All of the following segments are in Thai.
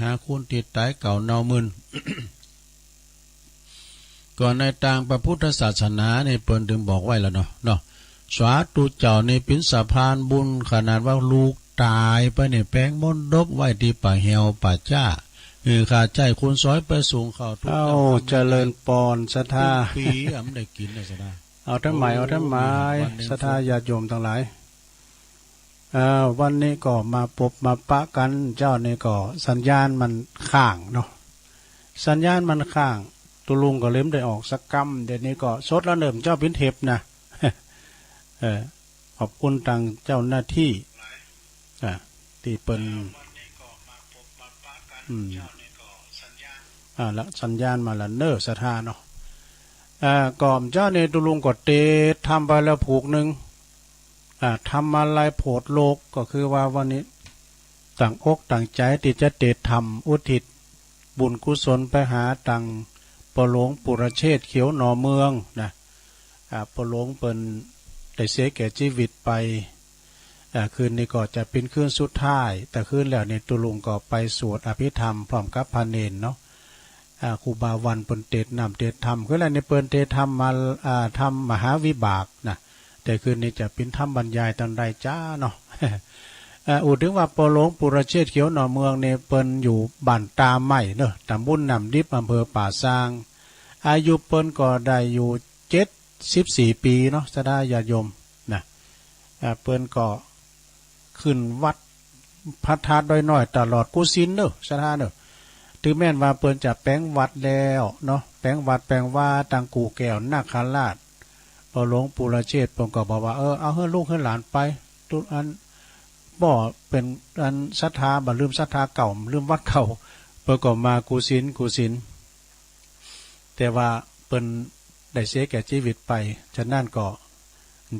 หาคุณติดตายเก่าเนามึน ก่อนในทางพระพุทธศาสนาในเปิ้นถึงบอกไว้แล้วเนาะสาธุเจ้าในเป็นสะพานบุญขนาดว่าลูกตายไปเนี่ยแป้งมนต์ดบไว้ที่ป่าเหี่ยวป่าจ้าขาใจคุณซอยไปสูงเข้าทุกเจริญปอนศรัทธาปีอ่ำได้กินได้ซะได้เอาทั้งหมายศรัทธาญาติโยมทั้งหลายวันนี้ก็มาพบมาปะกันเจ้านี่ก็สัญญาณมันข้างเนาะสัญญาณมันข้างตุลุงก็เริ่มได้ออกสักกำเดี๋ยวนี้ก็สดแล้วเริ่มเจ้าพินเทปนะขอบคุณทางเจ้าหน้าที่ที่เป็นแล้วสัญญาณมาละเนอศรัทธาเนาะก่อมเจ้าเนี่ยตุลุงก็เตะทำไปแล้วผูกหนึ่งทำอะไรโผดโลกก็คือว่าวันนี้ต่างอกต่างใจที่จะเตะทำอุทิศบุญกุศลไปหาต่างปหลวงปุรเชษเขียวหนอเมืองนะปหลวงเป็นได้เสียแก่ชีวิตไปคืนนี้ก็จะเป็นคืนสุดท้ายแต่คืนแล้วในตุลุงก็ไปสวดอภิธรรมพร้อมกับพระเนรเนาะครูบาวันเปิ้นเตศนำเตศธรรมคืออะไรในเปิ้นเตศธรรมมาทำมหาวิบากนะแต่คืนนี้จะเป็นธรรมบรรยายตอนใดจ้าเนาะอุถึงว่าปหลวงปุรเชษเขียวหนอเมืองในเปิ้นอยู่บ้านตาใหม่เนาะตำบลนำดิบอำเภอป่าซางอายุเปิ้นก็ได้อยู่74 ปีเนาะสดาญาโยมนะเปิ้นก็ขึ้นวัดพระธาตุดอยน้อยตลอดกุศินเนอะสถานเนอะถึงแม้นว่าเปิ้นจะแปลงวัดแล้วเนาะแปลงวัดแปลงว่าตังกูแก้วนาคราชปหลวงปุรเชษเปิ้นก็บอกว่าเอาเฮือลูกเฮือหลานไปทุกอันบ่เป็นอันศรัทธาบ่ลืมศรัทธาเก่าลืมวัดเก่าเปิ้นก็มากุศินแต่ว่าเปิ้นได้เสียแก่ชีวิตไปฉะนั้นก็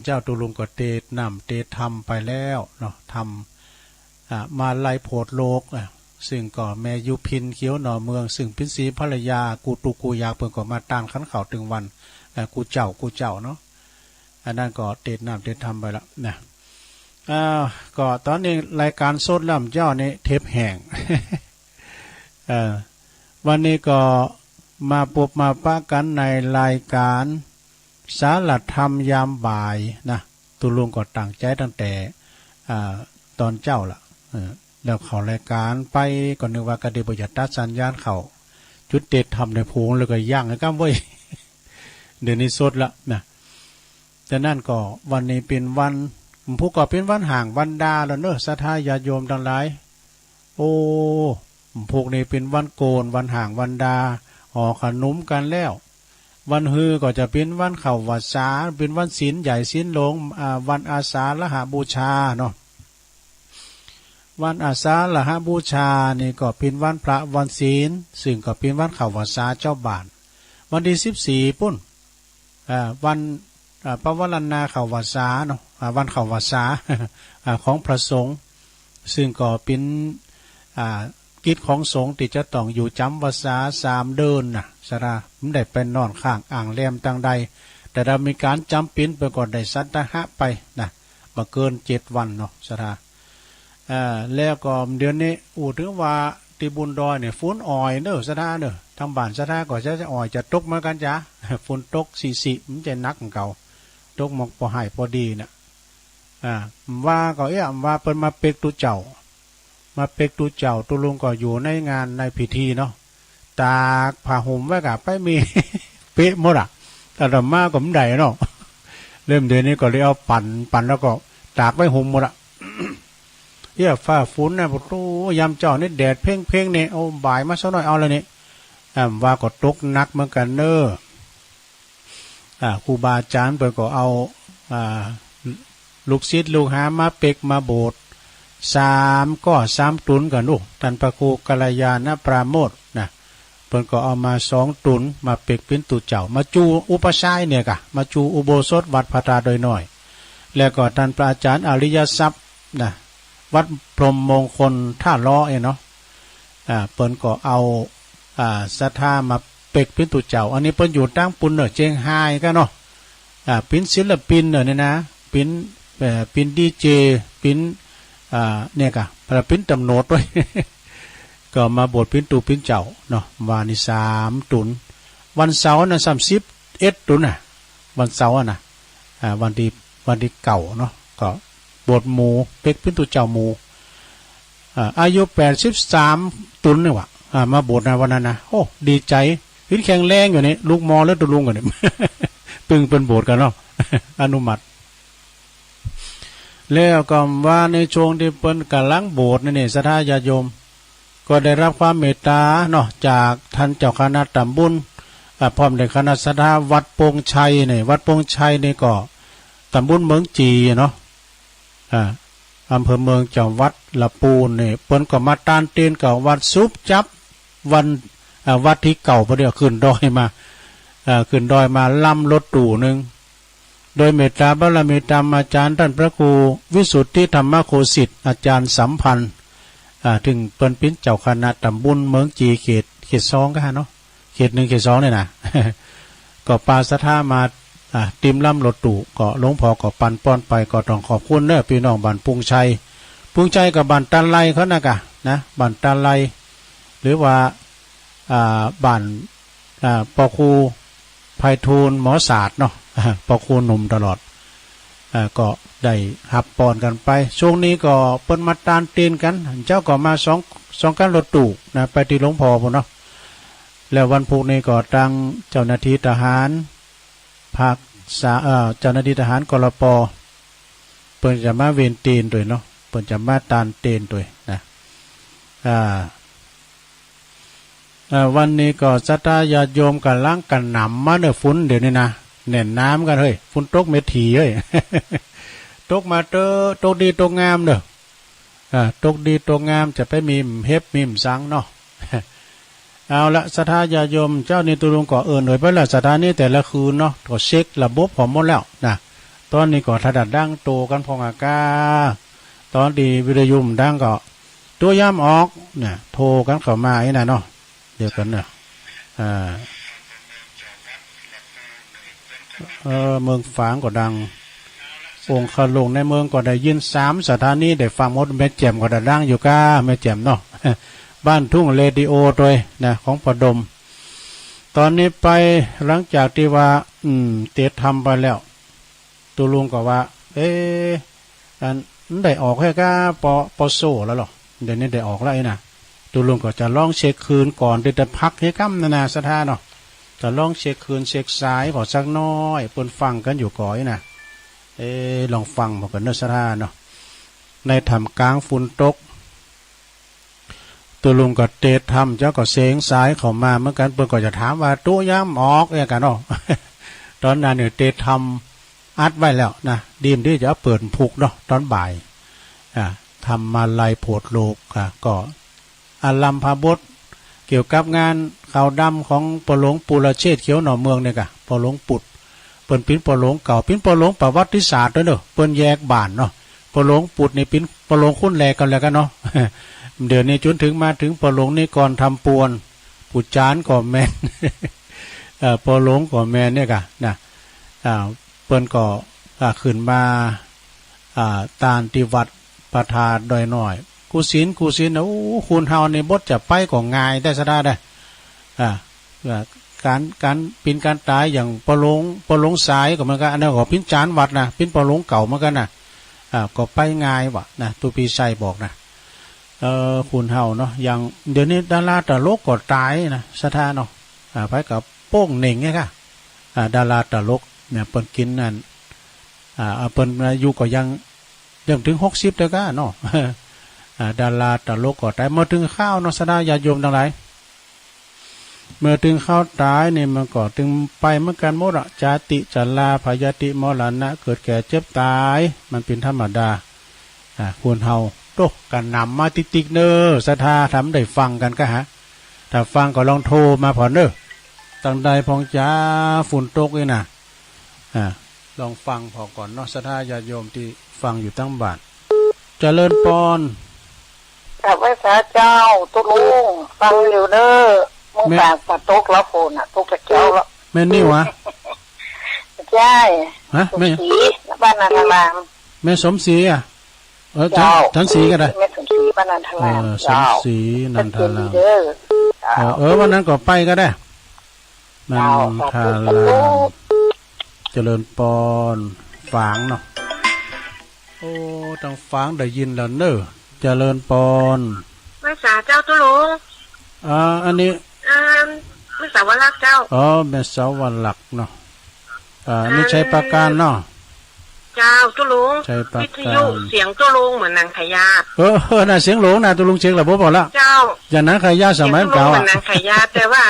เจ้าตุลุงก็เตศนำเตศธรรมไปแล้วเนาะทำมาไล่โพดโลกซึ่งก็แม่ยุพินเขียวหน่อเมืองซึ่งเป็นสีภรรยากูตุกูยาเพิ่นก็มาตานขันเข่าถึงวันกูเจ้าเนาะอันนั้นก็เตศนำเตศธรรมไปแล้วนะก็ตอนนี้รายการโซดล่ำเจ้านี่เทปแห่ง วันนี้ก็มาพบมาปะกันในรายการสารธรรมยามบ่ายนะตุลุงก็ตั้งใจตั้งแต่ตอนเจ้าล่ะแล้วเข้ารายการไปก่อนนึกว่ากระเดบอยตัดสัญญาณเขาจุดเด็ดทำในพูงแล้วก็ย่างแล้วก็เว้ยเดี๋ยวนี้สดละนะแต่นั่นก็วันนี้เป็นวันผู้ก็เป็นวันห่างวันดาแล้วเนอะศรัทธาญาติโยมทั้งหลายโอ้พวกนี้เป็นวันโกนวันห่างวันดาห่อขนมกันแล้ววันฮือก็จะเป็นวันเข่าวัดสาเป็นวันศีลใหญ่ศีลหลงวันอาสาฬหบูชาเนาะวันอาสาฬหบูชานี่ก็เป็นวันพระวันศีลซึ่งก็เป็นวันเข่าวัดสาเจ้าบ้านวันที่14ปุ่นวันพระวรณาเข่าวัดสาเนาะวันเข่าวัดสาของพระสงฆ์ซึ่งก็เป็นกิจของสงฆ์ที่จะต้องอยู่จำวัดสา3 เดือนนะสระมันได้ไปนอนข้างอ่างแรมต่างใดแต่เรามีการจำเป็นไปก่อนได้สัตหะไปนะมาเกิน7 วันเนาะสระแล้วก็เดือนนี้ถึงว่าที่บุญดอยเนี่ยฝนอ่อยเนอะสระเนอะทางบ้านสระก็จะอ่อยจะตกเหมือนกันจ้ะฝนตกสีมันจะนักของเก่าตกมองพอหายพอดีนะว่าก็ว่าเปิ้นมาเป็กตุเจ้ามาเป็กตุเจ้าตุลุงก็อยู่ในงานในพิธีเนาะตากผ้าห่มไว้กับไปมี เป๊ะหมดอ่ะแต่ดำมาก็ไม่ได้เนาะเริ่มเดือนนี้ก็เลยเอาปั่นแล้วก็ตากไว้ห่มหมดอ่ะ ฟ้าฝนนะโอ้ยามเจ้านี่แดดเพ่งเนี่ยเอาบ่ายมาสักหน่อยเอาเลยนี่ว่าก็ตกนักเหมือนกันเนอะครูบาอาจารย์เปิดก็เอาลูกศิษย์ลูกหามาเป็กมาโบสถ์3 ตุนกันลูกท่านพระครูกัลยาณปราโมทย์นะเพิ่นก็เอามา2 ตุนมาเป็กเป็นตุเจ้ามาจูอุปชัยเนี่ยกะมาจูอุโบสถวัดพระธาตุดอยน้อยแล้วก็ท่านพระอาจารย์อริยทรัพย์นะวัดพรหมมงคลท่าล้อเนาะเพิ่นก็เอาศรัทธามาเป็กเป็นตุเจ้าอันนี้เพิ่นอยู่ตั้งปุ่นเนอะเจียงไฮ้กันเนาะเป็นศิลปินเนอะเนี่ยนะเป็นดีเจเป็นเนี่ยกะเป็นตำโนดด้วย ก็มาโบสถ์ปิ้นตูปิ้นเจ้าเนาะวานี่3ตุนวันเสาร์น่ะ31ตุนน่ะวันเสาร์น่ะวันที่เก่าเนาะก็โบสถ์หมู่เป็กปิ้นตูเจ้าหมู่อายุ83ตุนนี่ว่ะมาโบสถ์ในวันนั้นนะโอ้ดีใจพินแข็งแรงอยู่นี่ลูกมอแล้วตุลุงกันนี่ ปึงเป็นโบสถ์กันเนาะ อนุมัติแล้วก็ว่าในช่วงที่เปิ้นกำลังโบสถ์นี่ศรัทธาญาติโยมก็ได้รับความเมตตาเนาะจากท่านเจ้าคณะตำบลพร้อมด้วยคณะศรัทธาวัดโป่งชัยนี่วัดโป่งชัยนี่ก็ตำบลเมืองจีเนาะอำเภอเมืองจังหวัดละปูนนี่เปิ้นก็มาตานเตียนกับวัดซุปจับวันวัดที่เก่าพอเดียวขึ้นดอยมาขึ้นดอยมาล่ำรถตู่หนึ่งโดยเมตตาบารมีธรรมอาจารย์ท่านพระครูวิสุทธิธรรมโคสิทธิ์อาจารย์สัมพันธ์ถึงเปิ้นปิ้นเจ้าคณะตำบลเมืองจีเขต2ก็ฮะเนาะเขต1เขต2เนี่ยนะ ก็ปาศรัทธามาติมล่ำรถตู่ก็หลวงพ่อก็ปันป้อนไปก็ต้องขอบคุณเด้อพี่น้องบ้านปุงชัยกับบ้านตันไลเขานะกะนะบ้านตันไลหรือว่าบ้านปอคูไพฑูรย์หมอศาสตร์เนาะปอคูหนุ่มตลอดก็ได้หับปอนกันไปช่วงนี้ก็เปิ้นมาตานเตีนกันเจ้าก็มาสองกันรถตู่นะไปที่หลวงพ่อพุ่นเนาะแล้ววันพุธนี้ก็ตั้งเจ้าหน้าที่ทหารภาคเจ้าหน้าที่ทหารกลป.เปิ้นจะมาเวนตีนด้วยเนาะเปิ้นจะมาตานเตีนด้วยนะวันนี้ก็ศรัทธาญาติโยมกันล้างกันหนำมาเด้อฝนเดี๋ยวนี้นะแน่นน้ำกันเฮ้ยฝนตกเม็ดถี่เฮ้ย ตกมาตกดีตกงามเด้อตกดีตกงามจะไปมีเฮ็บมีสังเนาะ เอาละศรัทธาญาติโยมเจ้านี่ตุลุงก็ไปละศรัทธานี่แต่ละคืนเนาะก็เช็คระบบของหมดแล้วนะตอนนี้ก็ถดัดดังโตกันพองอากาตอนดีวิทยุมดังก็ตัวย่ำออกเนี่ยโทรกันเข้ามาไอ้น่ะเนาะเดี๋ยวกันเนาะเมืองฝางก็ดังองค์ขลงในเมืองก็ได้ยิน3สถานีได้ฟังหมดแม่แจ่มก็ได้ดังอยู่ก้าแม่แจ่มเนาะ บ้านทุ่งเรดิโอด้วยนะของปดมตอนนี้ไปหลังจากที่ว่าเตะทำไปแล้วตุลุงก็ว่าอันได้ออกแค่ก้าปโซแล้วหรอเดี๋ยวนี้ได้ออกแล้วนะตุลุงก็จะลองเช็คคืนก่อนที่จะพักให้ค่ำนาสถานเนาะจะลองเช็คคืนเช็คสายพอสักน้อยเปิ้นฟังกันอยู่ก่อยนะลองฟังพอกันเนสถานเนาะในทำกลางฝุ่นตกตัวลุงก็เตะทำเจ้าก็เสียงสายเข้ามาเหมือนกันเปิ้นก็จะถามว่าตัวย่ำออกกันเนาะ ตอนนั้นเนี่ยเตะทำอัดไว้แล้วนะดีมที่จะเปิดผูกเนาะตอนบ่ายทำมาลายโพดโลกก็อารัมพาบทเกี่ยวกับงานข่าวดำของปหลวงปุรเชษฐ์เขียวหน่อเมืองเนี่ยปหลวงปุดเปิ้นปิ้นปหลวงเก่าปิ้นปหลวงประวัติศาสตร์ด้วยเนาะเปิ้นแยกบ้านเนาะปหลวงปุดนี่ปิ้นปหลวงคุ้นแลกันแล้วกันเนาะ เดี๋ยวนี้จนถึงมาถึงปหลวงนี่ก่อนทำปวนปุจจานก่อแมน ปหลวงก่อแมนเนี่ยกะนะเปิ้นก็ขึ้นมาตานติวัดประทาดอยน้อยกูศิลโอ้คุณเฮาในบทจะไปก็ง่ายได้ซะได้การปินการตายอย่างปหลวงสายก็เหมือนกันอันนั้นก็พินจานวัดนะพินปหลวงเก่าเหมือนกันนะก็ไปง่ายวะนะตุปีชัยบอกนะคุณเฮาเนาะอย่างเดี๋ยวนี้ดาราตลกก็ตายนะสถานเนาะไปกับโป้งเหน่งไงค่ะดาราตลกเนี่ยเปิ้นกินนั่นเปิ้นอายุก็ยังถึง60แล้วก็เนาะ ดาราตลกก็ตายเมื่อถึงข้าวเนาะสดาญาติโยมทั้งหลายเมื่อถึงข้าวตายนี่มันก็ถึงไปเหมือนกันหมดจาติจัลลาพยาติมรณะเกิดแก่เจ็บตายมันเป็นธรรมดาควรเฮาโตกันนำมาติ๊กๆเนอศรัทธาทำได้ฟังกันก็ฮะถ้าฟังก็ลองโทรมาผ่อนเนอตั้งใดพองจ้าฝุ่นตกเลยนะลองฟังพอก่อนเนาะศรัทธาญาติโยมที่ฟังอยู่ตั้งบ้านเจริญปอนกับไว้สาเจ้าตุลุงฟังอยู่เนอมึงฝากปะตกแล้วฝนตกตะเกียวแล้วแม่นี่วะใช่ฮะแม่บ้านนาทารามแม่สมศรีฉันศรีก็ได้แม่สมศรี ปนันทลาม สมศรีนันทลาม เด้อ วันนั้นก็ไปก็ได้นันทลามเจริญปอนฝางเนาะโอ้ต้องฝางได้ยินแล้วเนอะเจริญปอนไม่สาเจ้าตุลุงอันนี้ไม่สาวรักเจ้าแม่สาวลักเนาะอันนี้ใช้ปากการเนาะเจ้าตุลุงวิทยุเสียงตุลุงเหมือนนางขยาน่ะเสียงหลงน่ะตุลุงเช็คแล้วบ่พอละเจ้าอย่างนั้นขยาสมัยเก่าเหมือนนางขยาแต่ว่า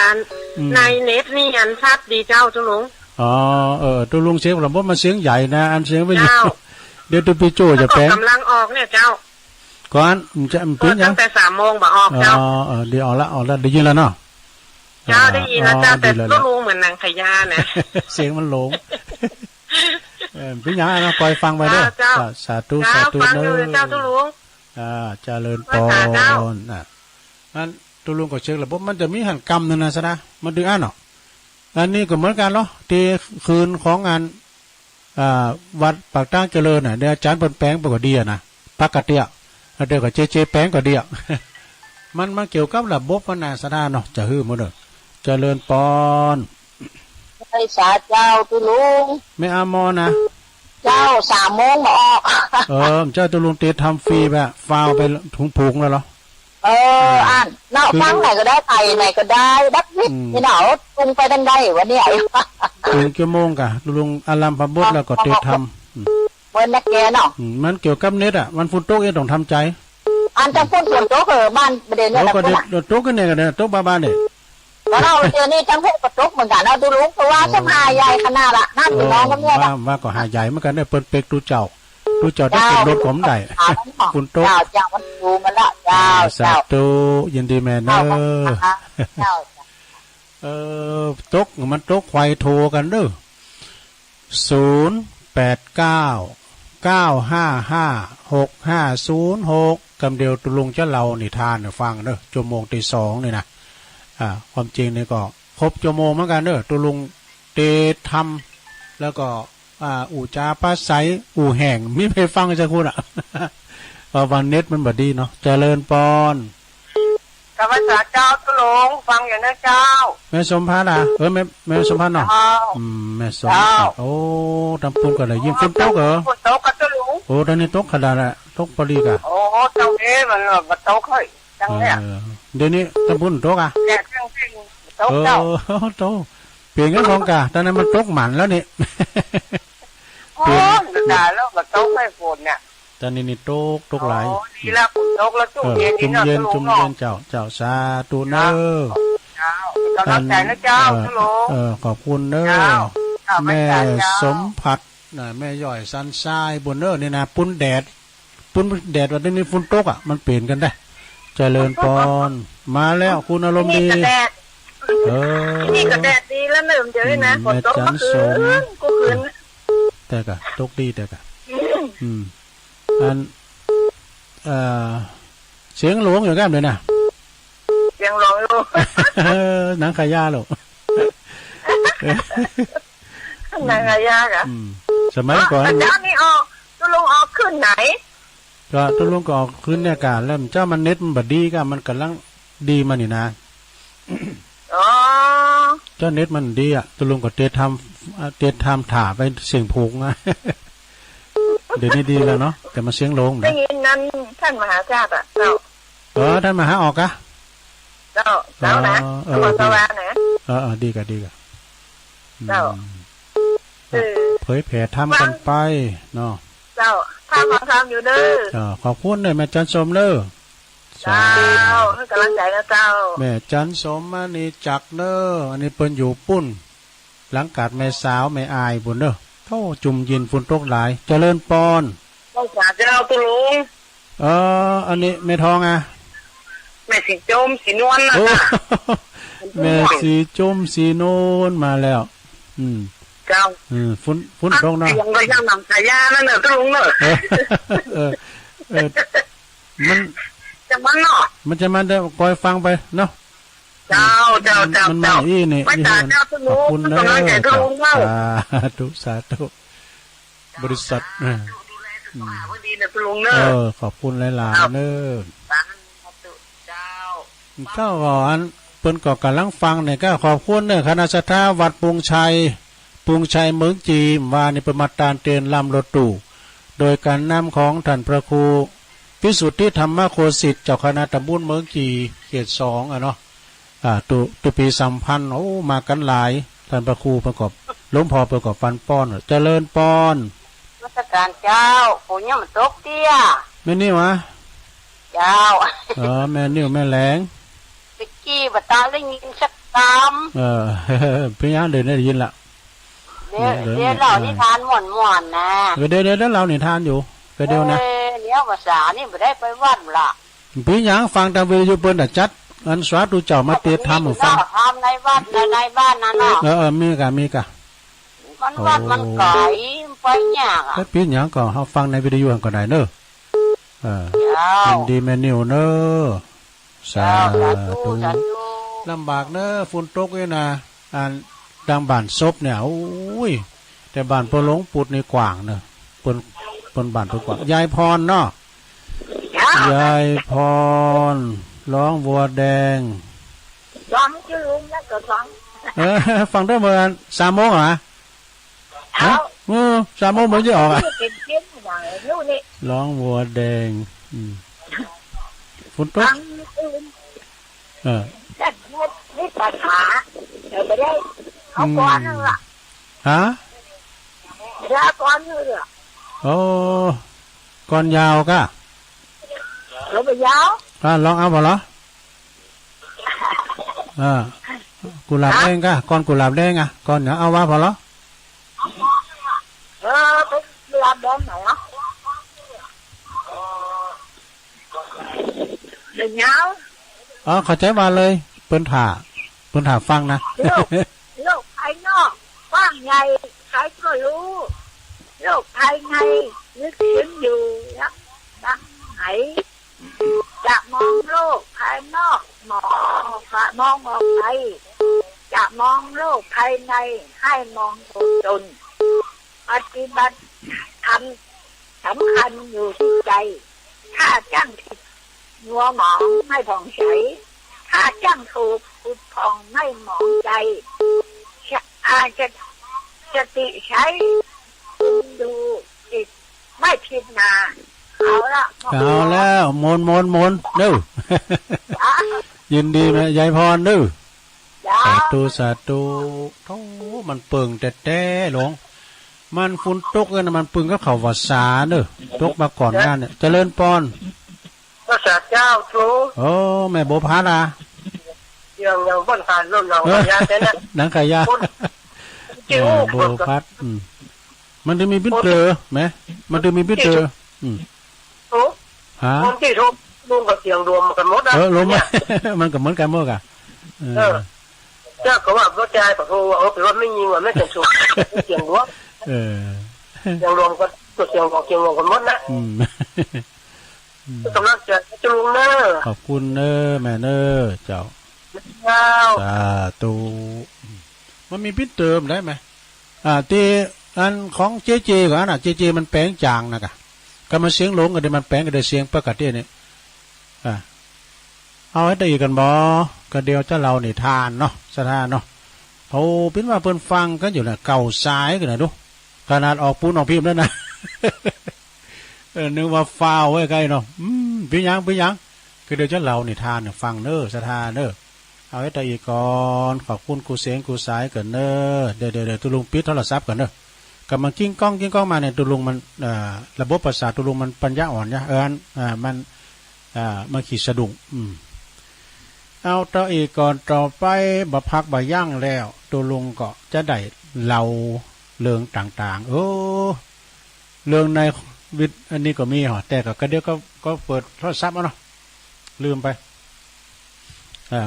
ในเน็ตนี่อันชัดดีเจ้าตุลุงตุลุงเช็คแล้วบ่มันเสียงใหญ่นะอันเสียงไม่ใหญ่เดี๋ยวตุปิโจจะแปลงกำลังออกเนี่ยเจ้าก่อนจะเป็นยังตั้งแต่3 โมงบ่ออกเจ้าเดี๋ยวออกแล้วได้ยินแล้วเนาะเจ้าได้ยินแล้วเจ้าแต่ตุลุงเหมือนนางขยานะเสียงมันหลงพี่ยังนะปล่อยฟังไปด้วยสาธุสาธุเด้อเจ้าตุลุงเจริญพรนั่นตุลุงก็เช็คแล้วมันจะมีหันกรรมนึงนะซะนะมันดึงเนาะอันนี้ก็เหมือนกันเนาะที่คืนของงานวัดปากตั้งเจริญน่ะเดี๋ยวอาจารย์เปิ้นแปลงไปก็ดีนะปกติเดี๋ยวก็เจแปลงก็ดีมันเกี่ยวกับระบบมันน่ะซะนะเนาะจะฮื้อหมดเด้อเจริญปอนไอ้สาเจ้าตุลุงไม่อามอนะเจ้า3 โมงมาออกเจ้าตุลุงเตทำฟรีแบบฟาวไปถุงผูกแล้วเหรออ่านเนาะฟังไหนก็ได้ไทยไหนก็ได้ดักนิดนี่เนาะตุงไปดังได้วันนี้1 ชั่วโมงกะตุลุงอารามพระบุตรแล้วก็เตทำเมื่อนักแกเนาะมันเกี่ยวกับเน็ตมันฝนตกต้องทำใจอันจะฝนตกบ้านประเด็นเนี่ยก็เด็ดตกกันเนี่ยกันตกบ้านเนี่ยเราเจอนี่จังพวกกระตกเหมือนกันเราตุลุงเพราะว่าสภาใหญ่ขนาดละนั่นน้องก็เนี่ยว่าก็หาใหญ่เหมือนกันเนี่ยเปิ้นเป็กตูเจ้าได้เป็นรถผมได้คุณโต๊ะเจ้ามันดูมันละเจ้าสาธุยินดีแม่เนอตกมันตกควายโทรกันเด้อ0899555650กำเดียวตุลุงจะเล่านิทานฟังเด้อชั่วโมงที่2นี่นะความจริงนี่ก็ครบชั่วโมงเหมือนกันเด้อตุลุงเตทำแล้วก็อู่จาป้าใสอู่แห่งมีไปฟังจะคุณวันเน็ตมันบดีเนาะเจริญปอนกับภาษาเจ้าตุลงฟังอย่างนั้นเจ้าแม่สมพันธ์แม่สมพันธ์เนาะแม่สมพันธ์โอ้ทำปุ่นกันเลยยิ่งฝนตกเหรอฝนตกกับตุลงโอ้ตอนนี้ตกขนาดละตกปรีกะโอ้เจ้าเอ๋มันแบบตกเฮ้ยจังเนี่ยเดี๋ยวนี้ทำปุ่นตกอ่ะแก่จริงตกเจ้าตกเปลี่ยนกันของกะตอนนั้นมันตกหมันแล้วนี่โอ้ด่าแล้วแบบตกไม่ฝนเนี่ยตอนนี้นี่ตกหลายดีแล้วตกแล้วจุ่มเย็นจุ่มเย็นเจ้าสาธุเนอกำลังใจนะเจ้าตุลงขอบคุณเนอแม่สมผัดแม่ย่อยซันทรายบนเนอนี่นะปุ้นแดดวันนี้ฝนตกมันเปลี่ยนกันได้เจริญปอนมาแล้วคุณอารมณ์ดีนี่ก็แดดดีแล้วเนิ่มเดี๋ยวนี้นะฝนตกก็คืนแต่ก็ตกดีแต่ก็อันเสียงหลวงอยู่กันเลยนะเสียงหลวงอยู่หนังขายาหรอหนังขายากะสมัยก่อนเจ้านี่ออกตุลุงออกขึ้นไหนก็ตุลุงก็ออกขึ้นเนี่ยการแล้วเจ้ามันเน็ตมันบดีก็มันกำลังดีมานี่นะเจ้าเน็ตมันดีตุลุงก็เตะทำถ่าไปเสียงผูกนะเดี๋ยวนี้ดีแล้วเนาะแต่มาเสียงลงนะได้ยินนั้นท่านมหาชาติเจ้าท่านมหาออกะเจ้านะสวานะดีกะเจ้าเผยแผ่ทำกันไปเนาะเจ้าทำอยู่เด้อขอบคุณเลยแม่จันสมเด้อเจ้าให้กำลังใจนะเจ้าแม่จันสมมานี่จักเด้ออันนี้เปิ้นอยู่ปุ้นหลังกาดแม่สาวแม่อายบุญเด้อโอ้จุ่มยินฝนตกหลายเจริญปอนต้องสาเจ้าตุลุงอันนี้แม่ทองแม่สีจมสีนวลนะแม่สีจมสีนวลมาแล้วเจ้าฝนตกเนาะยังก็ยังนำสายยานั่นเนอะตุลุงเนอะมันจะมันเนาะมันจะมันได้คอยฟังไปเนาะเจ้ามันมาอีนี่ขอบคุณนะสาธุบริษัท พอดีนะตุลุงเนอะ ขอบคุณหลายๆเนอะ ตั้งตุเจ้า ก็ก่อนเปิ้นก็กำลังฟังเนี่ยก็ขอบคุณเนอะคณะสัตยาวัดปรุงชัยเมืองจีมว่านี่เป็นมาตราเตือนลำรถตู้โดยการนำของท่านพระครูพิสุทธิธรรมโคสิทธิ์เจ้าคณะตำบลเมืองจีเขต2เนาะตุปี3,000โอ้มากันหลายท่านพระครูประกอบหลวงพ่อประกอบฟันป้อนเจริญป้อน รัชการเจ้าปู่ย่ามันตกเตี้ย แม่นี่วะ เจ้า แม่นิ่วแม่แหลง ตะกี้บัดตาได้ยินสักค พี่ย่าเดินได้ยินละ ำเดี๋ยวเรานิทานม่วนๆนะ เดี๋ยวเรานี่ทานอยู่เดี๋ยวนะ เดี๋ยวภาษานี่ไม่ได้ไปวัดละ พี่ย่าฟังตามวิทยุเปิ้นจัดอันสาธุเจ้ามาเตะทำหมู่ฟัง ทำในวัดในบ้านนั่นเนาะ มีกะมันวัดมันไก่ไปยากอ่ะ ถ้าพี่ย่าก็เฮาฟังในวิทยุก็ได้เด้อยินดีแม่นิ่วเด้อสาธุลำบากเด้อฝนตกเลยนะอันดังบ้านซบเนี่ยโอ้ยแต่บ้านพอหลงปุดในกว้างเนอะเปิ้นบ้านเพิ่นกว้างยายพรเนาะยายพรร้องวัวแดง ร้องชื่อลุงแล้วก็ร้อง ฟังได้เมื่อ3 โมงเหรอฮะ3 โมงมันจะออกอ่ะร้องวัวแดงฝนตกแต่นี่ปัญหาเดี๋ยวไปได้เขาก่อนนึงล่ะฮะยาก่อนนึงอ่ะโอ้ก่อนยาวก็แล้วไปยาวลองเอาบ่เหรอกุหลาบแดงก็ก่อนกุหลาบแดงอ่ะก่อนเอาว่าพอเหรอเป็นกุหลาบแดงไหนอ่ะเดี๋ยวยาวเข้าใจว่าเลยเปิ้นถ่าฟังนะโลกภายนอกกว้างใหญ่ใครก็รู้โลกภายในนึกถึงอยู่ดังไหนจะมองโลกภายนอกมองออกไปจะมองโลกภายในให้มองตัวตนปฏิบัติธรรมสำคัญอยู่ที่ใจถ้าจ้างผิดมัวหมองไม่ผ่องใสถ้าจ้างถูกผุดผ่องไม่หมองใจอาจจะสติใช้ดูจิตไม่ผิดนาเอาแล้วมนเด้อ ยินดีไหมยายพรเด้อสาธุโอ้มันเปิงแต่หลงมันฝุ่นตกเลยนะมันปึงก็เข่าวัดสาเด้อตกมาก่อนงานเนี่ยเจริญปอนภาษาเจ้าครูโอ้แม่โบพาดายังบ้านผ่านร่มเรายาเต้นนะนังขายาโบพัดมันจะมีพิษเจอไหมมันจะมีพิษเจอฮะคนที่ทุบรวมกับเสียงรวมกันหมดนะรวมมันกับเหมือนกันหมดอ่ะเจ้าก็ว่าก็ใจปะโทเป็นรถไม่ยิงว่าไม่เสียงสูงเสียงรวมเสียงรวมก็ตัวเสียงบอกเสียงรวมกันหมดนะกำลังจะลุงเนอขอบคุณเนอแม่เนอเจ้าสาธุมันมีพิษเติมได้ไหมที่อันของเจก่อนเจมันแปลงจางนะกะก็มาเสียงหลงกันเดี๋ยวมันแปลงกันเดี๋ยวเสียงปกติเนี่ยเอาให้ได้กันบ่ก็เดียวจะเราเนี่ทานเนาะสถานเนาะเขาเป็นว่าเพิ่นฟังกันอยู่น่ะเก่าซ้ายกันนะดูขนาดออกปูนออกพิมพ์แล้วนะนึกว่าฟาวไว้ใกล้เนาะพี่ยังคือเดี๋ยวจะเราเนี่ทานฟังเนอสถานเนอเอาให้ได้ก่อนขอบคุณกูเสียงกูสายกันเนอเดี๋ยวตุลุงปิดโทรศัพท์กันเนอกำลังกิ้งก้องมาเนี่ยตุลุงมันระบบประสาทตุลุงมันปัญญาอ่อนเนี่ยมันขีดสะดุ้งเอาต่ออีกก่อนต่อไปบะพักบะย่างแล้วตุลุงก็จะได้เล่าเรื่องต่างๆเรื่องในวิทย์อันนี้ก็มีหรอแต่ก็เดี๋ยวก็เปิดโทรศัพท์เนาะลืมไป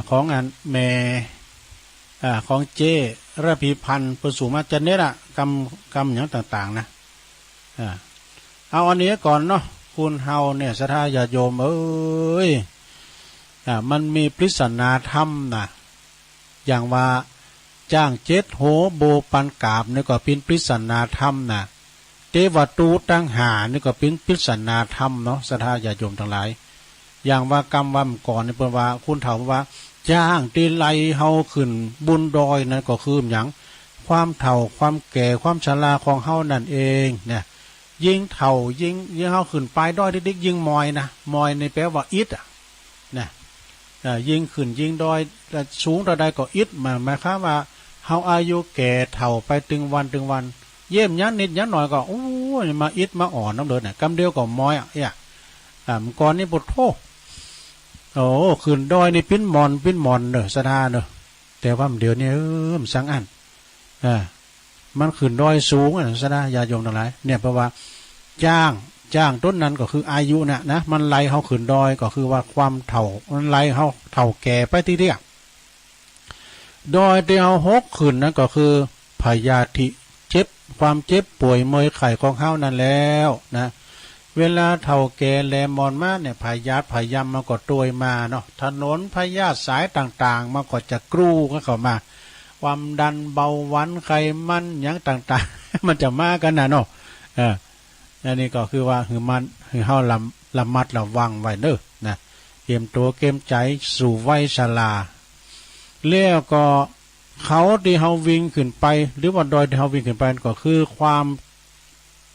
ของอันแม่ของเจระพีพันธ์ประสูมาจันเนระกำอย่างต่างๆนะเอาอันนี้ก่อนเนาะคุณเฮาเนี่ยศรัทธาญาติโยมมันมีปริศนาธรรมนะอย่างว่าจ้างเจ็ดโหโบปันกาบเนี่ยก็เป็นปริศนาธรรมนะ เทวตูตั้งหานี่ก็เป็นปริศนาธรรมเนาะศรัทธาญาติโยมทั้งหลายอย่างว่ากรรมวันก่อนนี่เพิ่นว่าคุณเฒ่าว่าจ้างตีไลเฮาขึ้นบุญดอยนั่นก็คือหยังความเฒ่าความแก่ความชราของเฮานั่นเองเนี่ยยิ่งเฒ่ายิ่งเฮาขึ้นปลายดอยดิกๆยิ่งมอยนะมอยนี่แปลว่าอิฐอ่ะนะยิ่งขึ้นยิ่งดอยสูงเท่าใดก็อิฐหมายความว่าเฮาอายุแก่เฒ่าไปถึงวันเยี่ยมยันนิดยันหน่อยก็โอ้ยมาอิฐมาอ่อนน้ำเดือดเนี่ยกำเดียวก็มอยอ่ะก่อนนี่บทโทษโอ้ขึ้นดอยนี่ปิ้นมอนเนอะสถานเนอะแต่ว่าเดี๋ยวนี้มันสังอันมันขึ้นดอยสูงอ่ะสถานญาโยมทั้งหลายเนี่ยเพราะว่าจ้างต้นนั้นก็คืออายุนะมันไล่เขาขึ้นดอยก็คือว่าความเฒ่ามันไล่เขาเฒ่าแก่ไปที่เดียวดอยที่เขาหกขึ้นนั่นก็คือพยาธิเจ็บความเจ็บป่วยเมื่อยไข้ของเขานั่นแล้วนะเวลาเฒ่าแก่แลมอนมาเนี่ยพยาธิพยามมันก็ตวยมาเนาะถนนพยาธิสายต่างๆมันก็จะกรูเข้ามาความดันเบาหวานไขมันอย่างต่างๆ มันจะมากันนะเนาะอันนี้ก็คือว่าเฮาระมัดระวังไว้เด้อนะเตรียมตัวเตรียมใจสู่วัยชราแล้วก็เขาที่เฮาวิ่งขึ้นไปหรือว่าดอยที่เฮาวิ่งขึ้นไปก็คือความ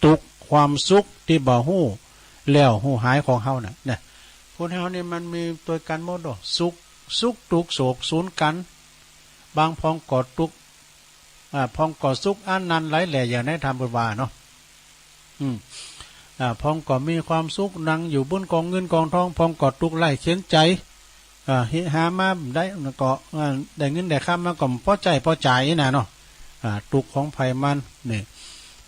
ทุกข์ความสุขที่บ่ฮู้แล้วฮู้หายของเฮาน่ะเนี่ยคนเฮานี่มันมีตัวกันหมดดอกสุขทุกข์โศกสูญกันบางพองกอดทุกข์พองกอดสุขอันนั้นไหลแหล่อย่างได้ทำบุญวาเนาะพองก็มีความสุขนั่งอยู่บนกองเงินกองทองพองกอดทุกข์ไล่เข็นใจหามาได้ก็ได้เงินได้ค่ามาก็พอใจนะเนาะทุกข์ของไผมันนี่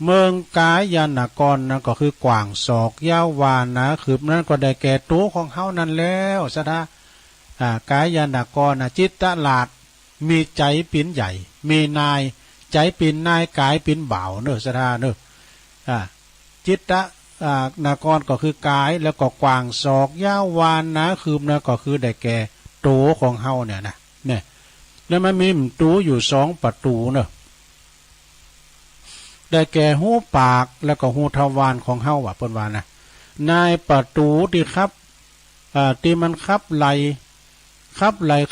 เมืองกายานกรนะก็คือกว่างศอกยาววานนะคืบนั้นก็ได้แก่ตัวของเฮานั่นแล้วซะนะกายานกรนะจิตตลาดมีใจปิ่นใหญ่มีนายใจปิ่นนายกายปิ่นบ่าวเนอะซะนะเนอะจิตตนากรก็คือกายแล้วก็กว่างศอกยาววานนะคืบนะก็คือได้แก่ตัวของเฮาเนี่ยนะเนี่ยแล้วมันมีตัวอยู่2ประตูเนอะได้แก่หูปากแล้วก็หูทวารของเฮาว่าเปิ้นว่านะนายประตูที่ครับที่มันคับไหล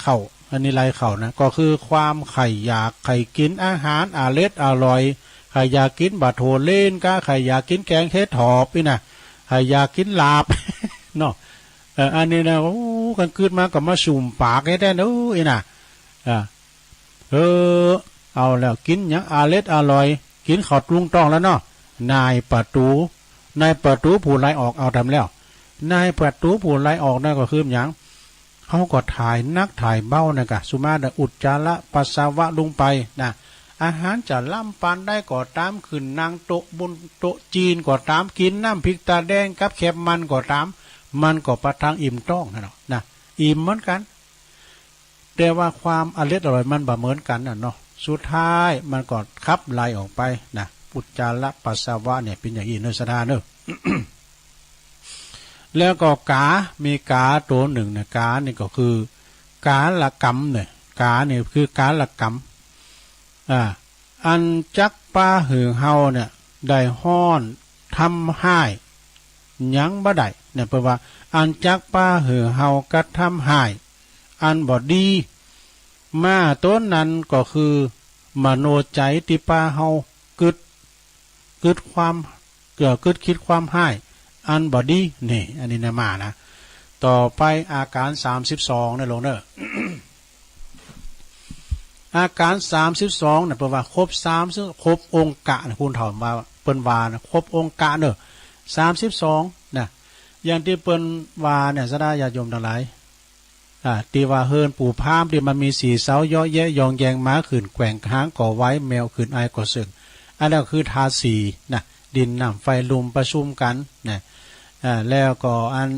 เข่าอันนี้ไหลเข่านะก็คือความไข่อยากไข่กินอาหารอร่อยไข่อยากกินบะโถเล่นก้าไข่อยากกินแกงเห็ดหอบนี่นะไข่อยากกินลาบ เนาะอันนี้นะโอ้กันคืนมาก็มาสุ่มปากให้ได้นะนี่นะเอาแล้วกินอย่างอร่อยกินขอดลุงต้องแล้วเนาะนายประตูผู้ไล่ออกเอาทำแล้วนายประตูผู้ไล่ออกนั่นก็คืออย่างเขาก็ถ่ายเบ้านะกะสุมาดอุจจาระปัสสาวะลงไปนะอาหารจะล่ำปันได้ก็ตามขึ้นนางโต๊ะบนโต๊ะจีนก็ตามกินน้ำพริกตาแดงกับแคบมันก็ตามมันก็ประทังอิ่มต้องนะอิ่มเหมือนกันแต่ว่าความอร่อยมันบ่เหมือนกันเนาะสุดท้ายมันก็ขับไล่ออกไปนะอุจจาระปัสสาวะเนี่ยเป็นอย่างนี้เนอะสถานเนอะ แล้วก็มีกาตัวหนึ่งนะกานี่ก็คือกาละกรรมเนี่ยกาเนี่ยคือกาละกรรมอันจักป้าหือเฮาเนี่ยได้ห้อนทำให้ยังบ่ได้เนี่ยแปลว่าอันจักป้าหือเฮากระทำให้อันบ่ดีมาต้นนั้นก็คือมโนใจที่ป้าเฮากึดความคิดความให้อันบ่ดีนี่อันนี้นะมานะต่อไปอาการ32นะลงเด้อ อาการ32เนี่ยแปลว่าครบครบองค์กะนะคุณถามว่าเปิ้นว่านะครบองค์กะเด้อ32นะอย่างที่เปิ้นว่าเนี่ยสดาญาติโยมทั้งหลายที่ว่าเฮินปู่พามที่มันมี4เสาย่อแยะยองแยงม้าขืนแกว่งค้างก่อไว้แมวขืนอายก่อสึงอันนั้นคือทาสีนะดินน้ำไฟลุมประชุมกันนะแล้วก็อัน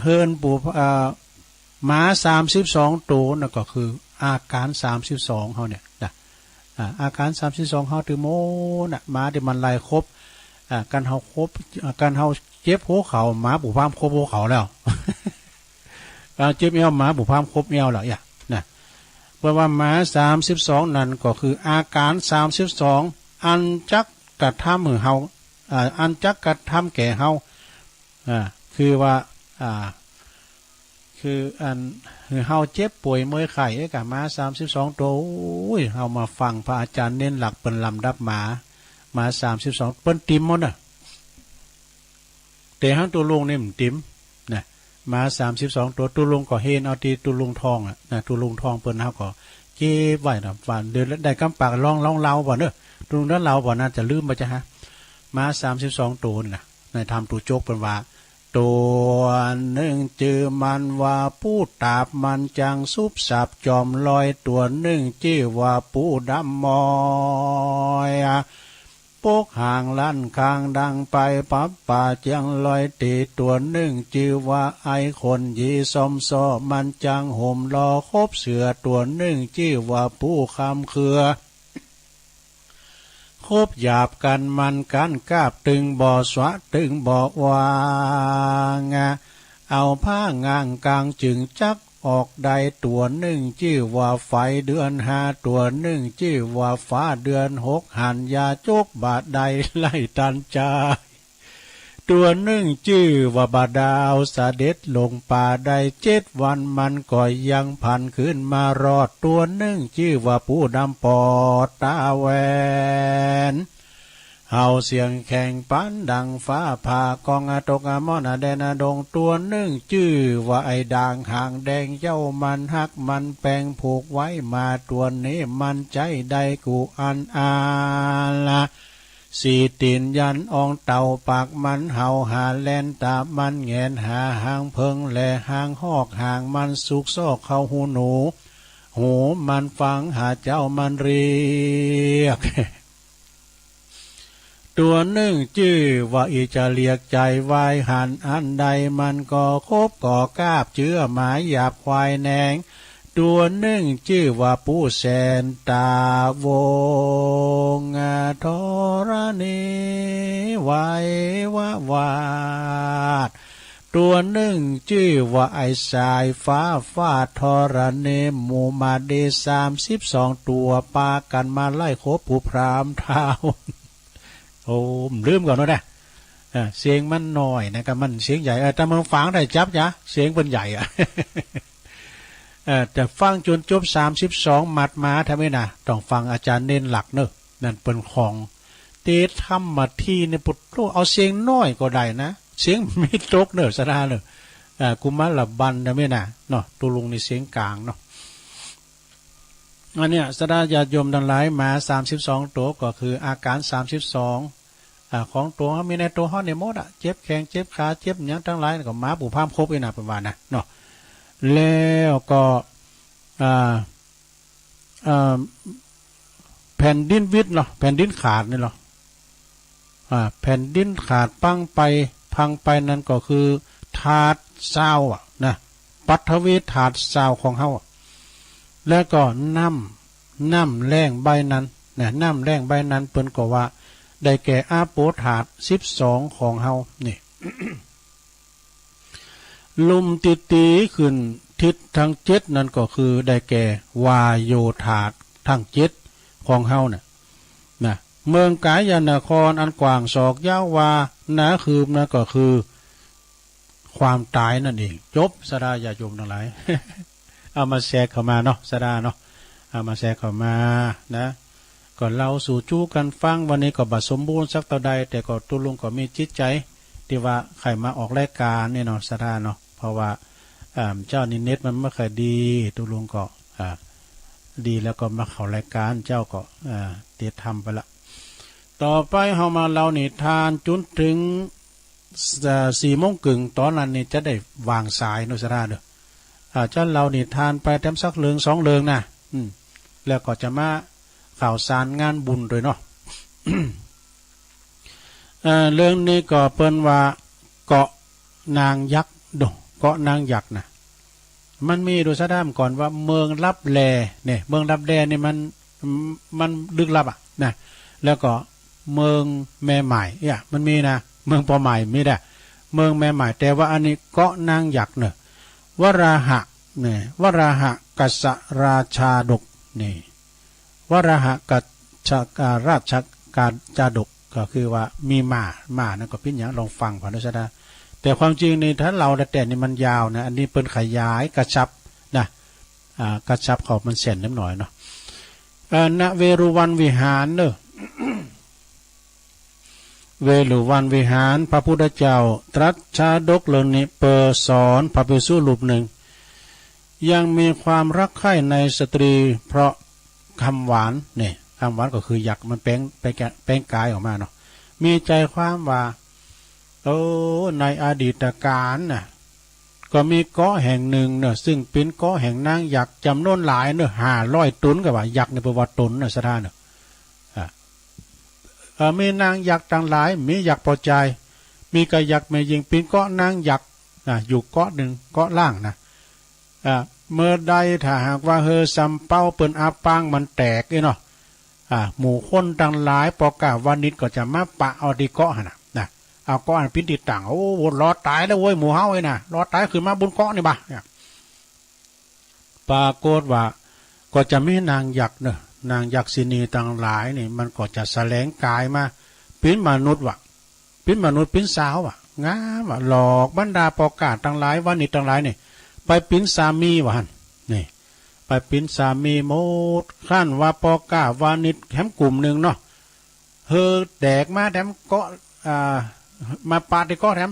เฮินปู่ม้า32ตัวนั่นก็คืออาการ32เฮาเนี่ยนะอาการ32เฮาถือโมน่ะม้าที่มันไล่ครบกันเฮาครบกันเฮาเจ็บหัวเข่าม้าปู่พามครบหัวเข่าแล้ว เจ็บเอวม้าปู่พามครบเอวแล้วนะเพราะว่าม้า32นั่นก็คืออาการ32อันจัก กระทำมือเฮาอันจักกระทำแก่เฮาคือว่าคืออันเฮาเจ็บป่วยเมื่อยไข้กะมา32ตัวอุ้ยเฮามาฟังพระอาจารย์เน้นหลักเปิ้นลำดับมา32เปิ้นติมหมดน่ะแต่หังตัวลงนี่มันติมนะมา32ตัวตัวลงก็เฮนเอาที่ตัวลงทองนะตัวลงทองเปิ้นเฮาก็เก็บไว้น่ะฝันเดือนได้กำปากลองเล่าบ่เด้อตัวลงนั้นเล่าบ่น่าจะลืมบ่จ้ะฮะมา32ตัวนี่น่ะในธรรมตุโจกเปิ้นว่าตัวหนึ่งจื่อมันว่าผู้ตาบมันจังซุบสับจอมลอยตัวหนึ่งชื่อว่าผู้ดำมอยปกห่างลั่นคางดังไปปับป่าเจียงลอยตีตัวหนึ่งชื่อว่าไอคนยีซอมซอมันจังห่มรอคบเสือตัวหนึ่งชื่อว่าผู้คำเคือคบหยาบกันมันกันกาบตึงบ่อสวะตึงบ่อวางเอาผ้างางกลางจึงจักออกใดตัวหนึ่งชื่อว่าไฟเดือน5ตัวหนึ่งชื่อว่าฟ้าเดือน6หันยาโจกบาดใดไล่ตันจาตัวหนึ่งชื่อว่าบาดาวเสด็จลงป่าได้7 วันมันก็ยังพันขึ้นมารอดตัวหนึ่งชื่อว่าผู้ดำปอดตาแวนเฮาเสียงแข่งปันดังฟ้าผ่ากองตกมอนแดนดงตัวหนึ่งชื่อว่าไอ้ด่างหางแดงเจ้ามันหักมันแปลงผูกไว้มาตัวนี้มันใจได้กูอันอาละสีตีนยันอองเต่าปากมันเห่าหาแลนตามันแงนหาหางเพิงแลหางหอกหางมันสุกซอกเข้าหูหนูหูมันฟังหาเจ้ามันเรียกตัวหนึ่งชื่อว่าอีจะเรียกใจวายหันอันใดมันก็คบก่อกาบเชื่อหมายหยาบควายแนงตัวหนึ่งชื่อว่าผู้แสนตาวงธรณีไว้วาดตัวหนึ่งชื่อว่าไอสายฟ้าฟาดธรณีหมู่มาเด32ตัวปากันมาไล่คบผู้พรามเท้าโอ้ลืมก่อนนะเสียงมันน้อยนะครับมันเสียงใหญ่แต่มึงฟังได้จับจ้ะเสียงเป็นใหญ่แต่ฟังจนจบ32มัดมาทำไมนะต้องฟังอาจารย์เน้นหลักเนอะนั่นเป็นของเตธรรมมาที่ในปุตโตเอาเสียงน้อยก็ได้นะเสียงไม่ตกเนอะสดาเนอะกุมารละบันทำไมนะเนาะตัวลุงในเสียงกลางเนาะอันเนี้ยสดาญาติโยมทั้งหลายมา32ตัวก็คืออาการ32ของตัวมีในตัวห้อในมดเจ็บแข้งเจ็บขาเจ็บอย่างทั้งหลายก็มาปู่พามครบอีน่ะประมาณนะเนาะแล้วก็แผ่นดินวิทย์เนาะแผ่นดินขาดนี่เนาะแผ่นดินขาดพังไปนั่นก็คือถาดซาวนะปัทวีถาดซาวของเฮาแล้วก็น้ำแรงใบนั้นนะน้ำแรงใบนั้นเปิ้นก็ว่าได้แก่อาโปถาด12ของเฮานี่ ลุมตีขึ้นทิศทั้ง7นั่นก็คือได้แก่วาโยธาตุทั้ง7ของเฮาน่ะนะเมืองกายนครอันกว้างศอกยาววานาคืบนั่นก็คือความตายนั่นเองจบสดาญาโยมทั้งหลาย เอามาแทรกเข้ามาเนาะสดาเนาะเอามาแทรกเข้ามานะก่อนเราสู่จู้กันฟังวันนี้ก็บัดสมบูรณ์สักเท่าใดแต่ก็ตุลุงก็มีจิตใจที่ว่าใครมาออกรายการเนี่ยเนาะสดาเนาะเพราะว่าเจ้านิเน็ตมันไม่เคยดีตุลุงก็ดีแล้วก็มาเข้ารายการเจ้าก็เตียทำไปละต่อไปเฮามาเรานิทานจนถึง4 โมงครึ่งตอนนั้นนี่จะได้วางสายเนาะสดาเด้อเจ้าเรานิทานไปเต็มสักเรือง2เรืองนะแล้วก็จะมาข่าวสารงานบุญด้วยเนาะ เรื่องนี้ก็เปิ้นว่าเกาะนางยักษ์เกาะนางยักษ์นะมันมีดูซะด้ามก่อนว่าเมืองลับแลเนี่ยเมืองลับแลเนี่ยมันลึกลับนะแล้วก็เมืองแม่ใหม่เนี่ยมันมีนะเมืองปอใหม่ไม่ได้เมืองแม่ใหม่แต่ว่าอันนี้เกาะนางยักษ์เนี่ยวราหะเนี่ยวราหะกัสราชาดกนี่วราหะกัจราชการจาดก ก็คือว่ามีหมานั่นก็เป็นอย่างลองฟังผ่านด้วยซะนะแต่ความจริงในถ้าเราแต่นี่มันยาวนะอันนี้เปิ้นขยายกระชับนะกระชับเขามันเส้นนิดหน่อยเนาะณเวรุวันวิหารเนอะ เวรุวันวิหารพระพุทธเจ้าตรัสชาดกเรื่องนี้เปิดสอนพระภิกษุรูปหนึ่งยังมีความรักใคร่ในสตรีเพราะคำหวานเนี่ยคำหวานก็คืออยากมันแป้งกายออกมาเนาะมีใจความว่าในอดีตการน่ะก็มีเกาะแห่งหนึ่งเนอะซึ่งเป็นเกาะแห่งนางยักษ์จำนวนหลายเนอะ500 ตนกับว่ายักษ์ในประวัติตนน่ะสถานเนอะมีนางยักษ์ต่างหลายมียักษ์พอใจมีกระยักษ์แม่ยิงเป็นเกาะนางยักษ์อยู่เกาะหนึ่งเกาะล่างนะเมื่อใดถ้าหากว่าซัมเป้าเปิ้นอาปางมันแตกเนาะหมู่คนต่างหลายปอกาวานิดก็จะมาปะเอาที่เกาะนะเอาเกาะพินติดต่างโอ้รอดตายแล้วเว้ยหมู่เฮาไอ้น่ะรอดตายขึ้นมาบนเกาะนี่บ่ปรากฏว่าก็จะมีนางยักษ์เนอะนางยักษินีต่างหลายนี่มันก็จะแสลงกายมาเป็นมนุษย์เป็นมนุษย์เป็นสาวงามหลอกบรรดาปอกาต่างหลายวานิดต่างหลายนี่ไปเป็นสามีหั่นนี่ไปเป็นสามีหมดขั้นว่าปอกาวานิดแถมกลุ่มหนึ่งเนาะแดกมาแถมเกาะมาปาดที่เกาะแถม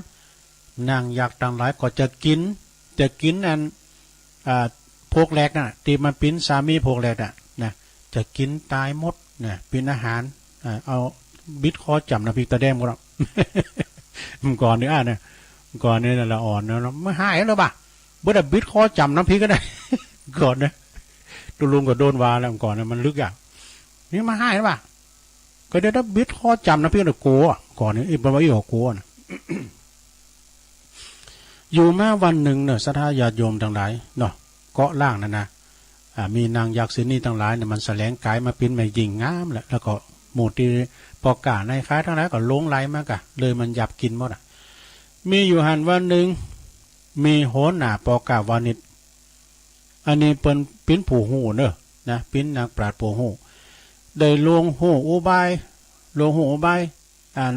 นางยักษ์ต่างหลายก็จะกินอันพวกแรกน่ะที่มันเป็นสามีพวกแรกน่ะนะจะกินตายหมดนะเป็นอาหารเอาบิดคอจับนะพี่ตาแดงก็แล้วก่อนนี่เนี่ยก่อนนี่ละอ่อนเนาะไม่หายแล้วป่ะบ่ได้บิดคอจำน้ำพริกก็ได้ ก่อนนะตุลุงก็โดนวาแล้วก่อนนะมันลึกอย่างนี่มาให้หรือเปล่าก็ได้บิดคอจำน้ำพริกเนี่ยโกะก่อนนี้อีกประมาณอีกโกะนะ อยู่มาวันหนึ่งเนี่ยสัทธาญาติโยมทั้งหลายเนาะเกาะล่างนั่นนะมีนางยักษ์ศินีทั้งหลายเนี่ยมันแสลงกายมาเป็นแม่หญิงงามแหละแล้วก็หมู่ที่ปอกาในคล้ายทั้งหลายก็ลงไหลมากะเลยมันหยับกินหมดมีอยู่หันวันหนึ่งมีโหนหน้าปอกาวานิดอันนี้เป็นผู้หูเนอะนะเป็นนักปราชญ์ผู้หูได้ลงหูอุบาย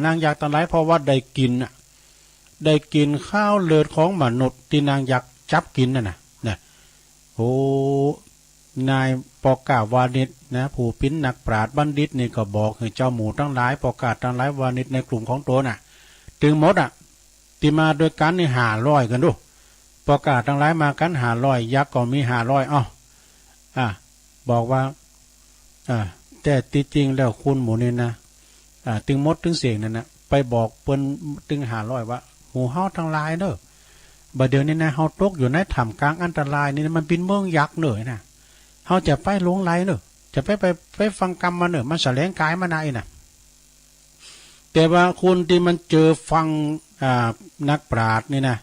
นางยักษ์ทั้งหลายเพราะว่าได้กินข้าวเลือดของมนุษย์ที่นางยักษ์จับกินนะโอ้นายปอกาวานิดนะผู้เป็นนักปราชญ์บัณฑิตนี่ก็บอกให้เจ้าหมู่ทั้งหลายปอกาทั้งหลายวานิดในกลุ่มของตัวน่ะถึงหมดที่มาโดยกันนี่500กันดูปอกาทั้งหลายมากัน500ยักษ์ก็มี500บอกว่าแต่ที่จริงแล้วคุณหมู่นี่นะถึงมดถึงเสียงนั่นนะไปบอกเปิ้นถึง500ว่าหมู่เฮาทั้งหลายเด้อบัดเดี๋ยวนี้นะเฮาตกอยู่ในถ้ำกลางอันตรายนี่มันเป็นเมืองยักษ์เด้อนะเฮาจะไปหลงไหลเด้อจะไปฟังกรรมมาเด้อมันแสลงกายมาได้น่ะแต่ว่าคนที่มันเจอฟังนักปราชญ์นี่นะ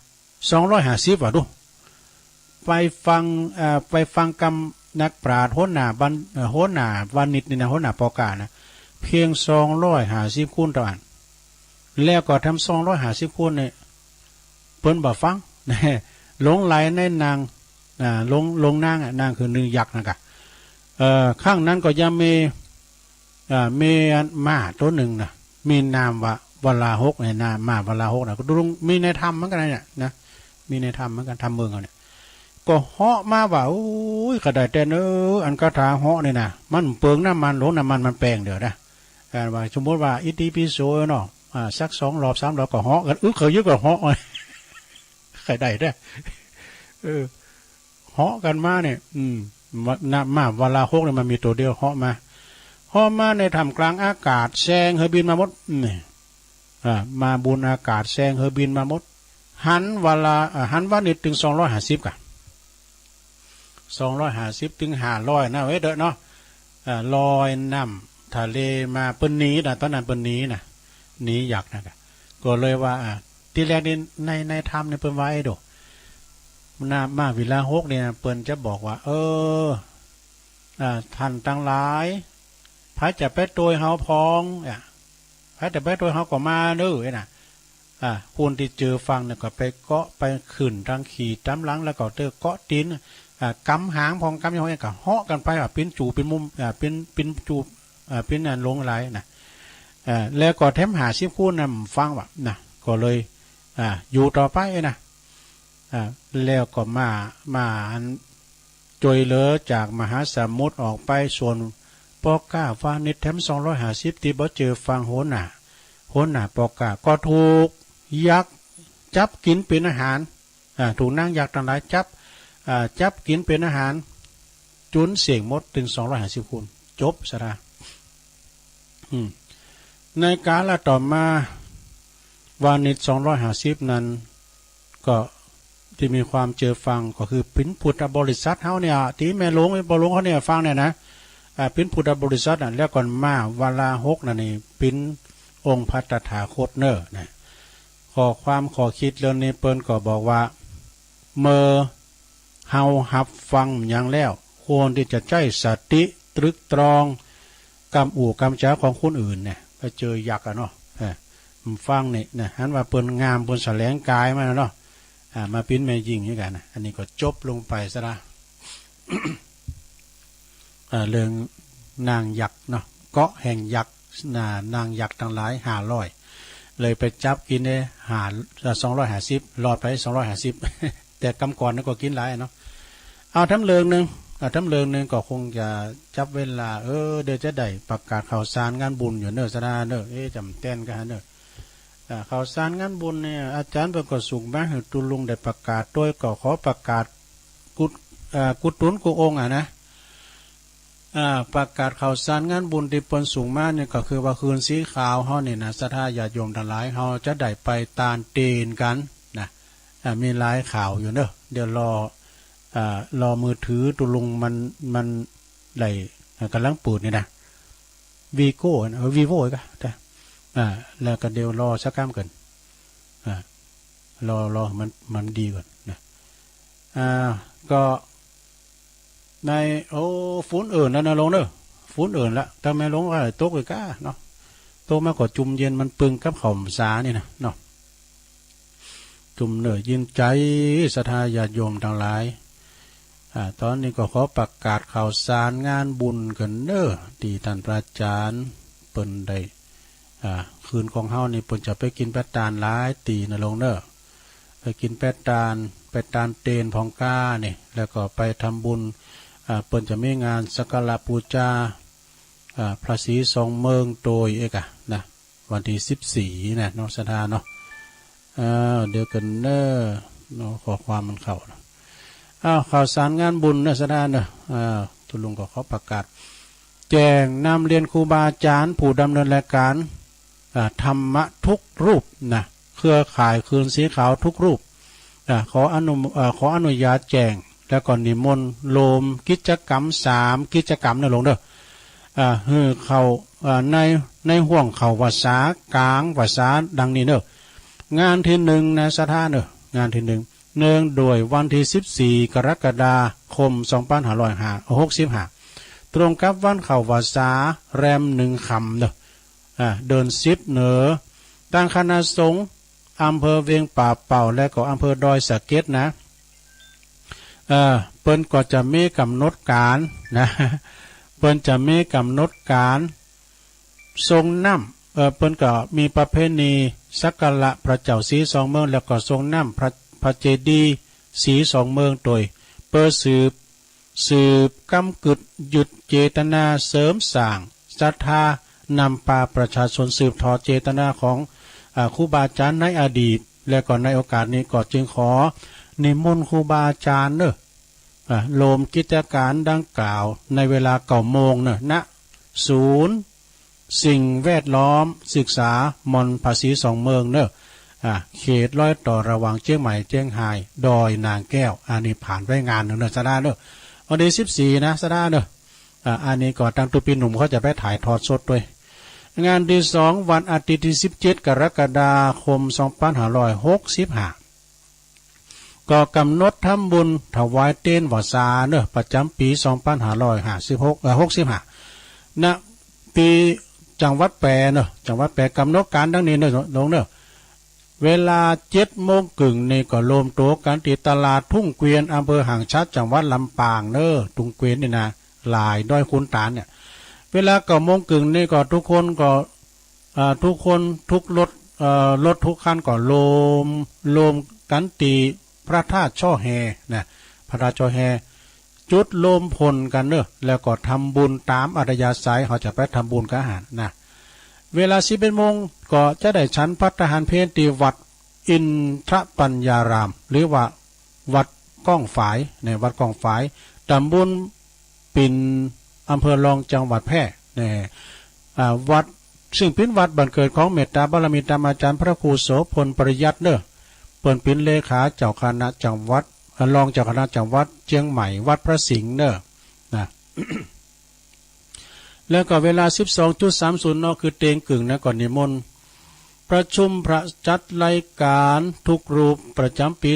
250ว่ะดูไปฟังกรรมนักปราชญ์โหนหน้าวานิดนี่นะโหนหน้าปอกานะเพียง250คูณต่ออันแล้วก็ทำ250คูณเนี่ยเพิ่นบ่ฟังหลงไหลในนางลงนางนางคือหนึ่งยักษ์นะกะข้างนั้นก็ยังมีม้าตัวหนึ่งนะมีนามว่าวลาหกเนี่ยนามม้าวลาหกนะก็ดูมีในธรรมเหมือนกันเนี่ยนะมีในธรรมเหมือนกันธรรมเมืองเนี่ยก็เหาะมาว่าโอ้ยกระไดแต่อันกระถาเหาะเนี่ยนะมันเปลืองน้ำมันหลงน้ำมันแปลงเดี๋ยวนะการว่าสมมติว่าอิติปิโสเนาะสัก2 รอบ3 รอบก็เหาะกันเคยยึดก็เหาะใครได้เหาะกันมาเนี่ยม้าวลาหกเนี่ยมันมีตัวเดียวเหาะมาในท่ามกลางอากาศแซงเฮบินมาหมดนี่มาบนอากาศแซงเฮบินมาหมดหันวานิดถึง250กัน250ถึง500นะเว้ยเด้อเนาะลอยน้ำทะเลมาเปิ้นหนีนะตอนนั้นเปิ้นหนีนะหนีอยากนะก็เลยว่าที่แรกนี่ในธรรมเนี่ยเปิ้นไว้ดูมาวิลาหกเนี่ยเปิ้นจะบอกว่าท่านทั้งหลายพระจะไปโดยเฮาพองพระจะไปโดยเฮาก็มาเด้อน่ะคนที่เจอฟังเนี่ยก็ไปเกาะไปขึ้นทางขี่ตามหลังแล้วก็เกาะตีนกำหางพองกำยังไงก็เหาะกันไปเป็นจูเป็นมุมเป็นจูเป็นลงไหลนะ แล้วก็แถม50คู่นำฟังว่านะก็เลยอยู่ต่อไปนะแล้วก็มาอันจอยเหลือจากมหาสมุทรออกไปส่วนปอก้าฟ้านิดแถม250ที่บ่เจอฟังโหน่าปอก้าก็ถูกยักษ์จับกินเป็นอาหารถูกนางยักษ์ทั้งหลายจับกินเป็นอาหารจุนเสียงมดถึง250คูณจบสระในกาลต่อมาวานิช250นั้นก็ที่มีความเจอฟังก็คือปิ่นพุทธบริษัทเฮาเนี่ยที่แม่หลวงเขาเนี่ยฟังเนี่ยนะปิ่นพุทธบริษัทแล้วก่อนมาวาลา6นั่นนี่ปิ่นองค์พระตถาคตเนอนะขอคิดเรื่องนี้เปิ้นก็บอกว่าเมื่อเฮาหับฟังอย่างแล้วควรที่จะใจสติตรึกตรองกำอู่กำจ้าของคนอื่นเนี่ยไปเจอยักษ์เนาะฟังนี่นะฮันว่าเปิ้นงามเปิ้นแสลงกายมาเนาะมาปิ้นแม่ยิงด้วยกันนะอันนี้ก็จบลงไปซะละ เรื่องนางยักษ์เนาะเกาะแห่งยักษ์นางยักษ์ทั้งหลาย500เลยไปจับกินได้250รอดไป250แต่กำก่อนนั้นก็กินหลายเนาะเอาทำเรื่องนึงก็คงจะจับเวลาเดี๋ยวจะได้ประกาศข่าวสารงานบุญอยู่เนอะสนาเนอะจำเต้นกันเนอะข่าวสารงานบุญเนี่ยอาจารย์เพิ่นก็สุขมาให้ตุลุงได้ประกาศโดยก็ขอประกาศกุตุนกุองค์นะประกาศข่าวสารงานบุญที่เปิ้นสูงมากเนี่ยก็คือว่าคืนสีขาวเฮานี่นะศรัทธาญาติโยมทั้งหลายเฮาจะได้ไปตานเตนกันนะมีหลายข่าวอยู่เนอะเดี๋ยวรอมือถือตุลุงมันไหลกำลังปูดนี่นะวีโก้วีโว่ก็ได้แล้วก็เดี๋ยวรอสักก้ามกันรอมันดีก่อนนะก็ในฝุ่นอื่นแล้วนะลงเนอะฝุ่นอื่นละทำไมลงว่าโต๊ะไปก้าเนาะโต๊ะมาก่อจุ่มเย็นมันปึงกับข่อมสานี่นะเนาะจุ่มเนอะยินใจศรัทธาญาติโยมทั้งหลายตอนนี้ก็ขอประกาศข่าวสารงานบุญกันเนอะที่ท่านพระอาจารย์เปิ้นได้คืนของเฮานี่เปิ้นจะไปกินแปดตาลหลายตีนะลงเนอะไปกินแปดตาลเตนพองก้านี่แล้วก็ไปทำบุญเปิ้นจะมีงานสักการะบูชาพระศรีสองเมืองโดยนะวันที่14นะน้องศรัทธาเนาะเดี๋ยวกันเนอะขอความมันเข้าข่าวสารงานบุญนะศรัทธาเนอะทุลุงก็ขอประกาศแจ้งนำเรียนครูบาอาจารย์ผู้ดำเนินรายการธรรมะทุกรูปนะเครือข่ายคืนสีขาวทุกรูปขออนุญาตแจ้งแล้วก็นิมนต์โลมกิจกรรม3กิจกรรมนะลงเด้อเข้าในห่วงเข้าภาษากลางภาษาดังนี้เด้องานที่1นะศรัทธาเด้องานที่1เนื่องโดยวันที่14กรกฎาคม2565ตรงกับวันเข้าภาษาแรม1ค่ำเด้อเดิน10เหนือตั้งคณะสงฆ์อำเภอเวียงป่าเป่าและก็อำเภอดอยสะเก็ดนะเปิ้นก็จะมีกำหนดการนะเปิ้นจะมีกำหนดการทรงน้ำเปิ้นก็มีประเพณีสักการะพระเจ้าศรีสองเมืองแล้วก็ทรงน้ำพระเจดีย์ศรีสองเมืองโดยเปิดสืบกำกึดหยุดเจตนาเสริมสร้างศรัทธานำพาประชาชนสืบทอดเจตนาของครูบาอาจารย์ในอดีตและก่อนในโอกาสนี้ก็จึงขอนิมนต์ครูบาอาจารย์โลมกิจการดังกล่าวในเวลา9 โมงณศูนย์สิ่งแวดล้อมศึกษามณฑลศรีสองเมืองเขตร้อยต่อระหว่างเชียงใหม่เชียงรายดอยนางแก้วอันนี้ผ่านไว้งานสดาวันที่14นะสดาอันนี้ก่อนตั้งตุปีหนุ่มเขาจะไปถ่ายทอดสดด้วยงานที่2วันอาทิตย์ที่17กรกฎาคม2565ก็กำหนดทำบุญถวายเต้นวสาประจำปี2565ณปีจังหวัดแปรจังหวัดแปรกำหนดการดังนี้ลงเวลา7 โมงครึ่งนี่ก็รวมตัวกันที่ตลาดทุ่งเกวียนอำเภอหางชัดจังหวัดลำปางทุ่งเกวียนนี่นะหลายด้อยคุณตาลเนี่ยเวลา9 โมงครึ่งนี่ก็ทุกคนก็ ทุกคนทุกรถทุกคันก็โลมกันตีพระธาตุช่อแฮนะพระธาตุช่อแฮจุดโลมพลกันเนอะแล้วก็ทำบุญตามอัธยาศัยเขาจะไปทำบุญกับอาหารนะเวลา11 โมงก็จะได้ฉันภัตตาหารเพลที่วัดอินทรปัญญารามหรือว่าวัดก้องฝายในวัดก้องฝายตำบลปิ่นอำเภอรองจังหวัดแพร่เนี่ยวัดซึ่งเป็นวัดบันเกิดของเมตตาบารมีธรรมอาจารย์พระครูโสพลปริยัติเนอะเปิ่นเป็นเลขาเจ้าคณะจังหวัดรองเจ้าคณะจังหวัดเชียงใหม่วัดพระสิงห์เนอะนะ แล้วก็เวลา 12.30 นคือเตงกึ่งนะก่อนนิมนต์ประชุมพระจัดรายการทุกรูปประจำปี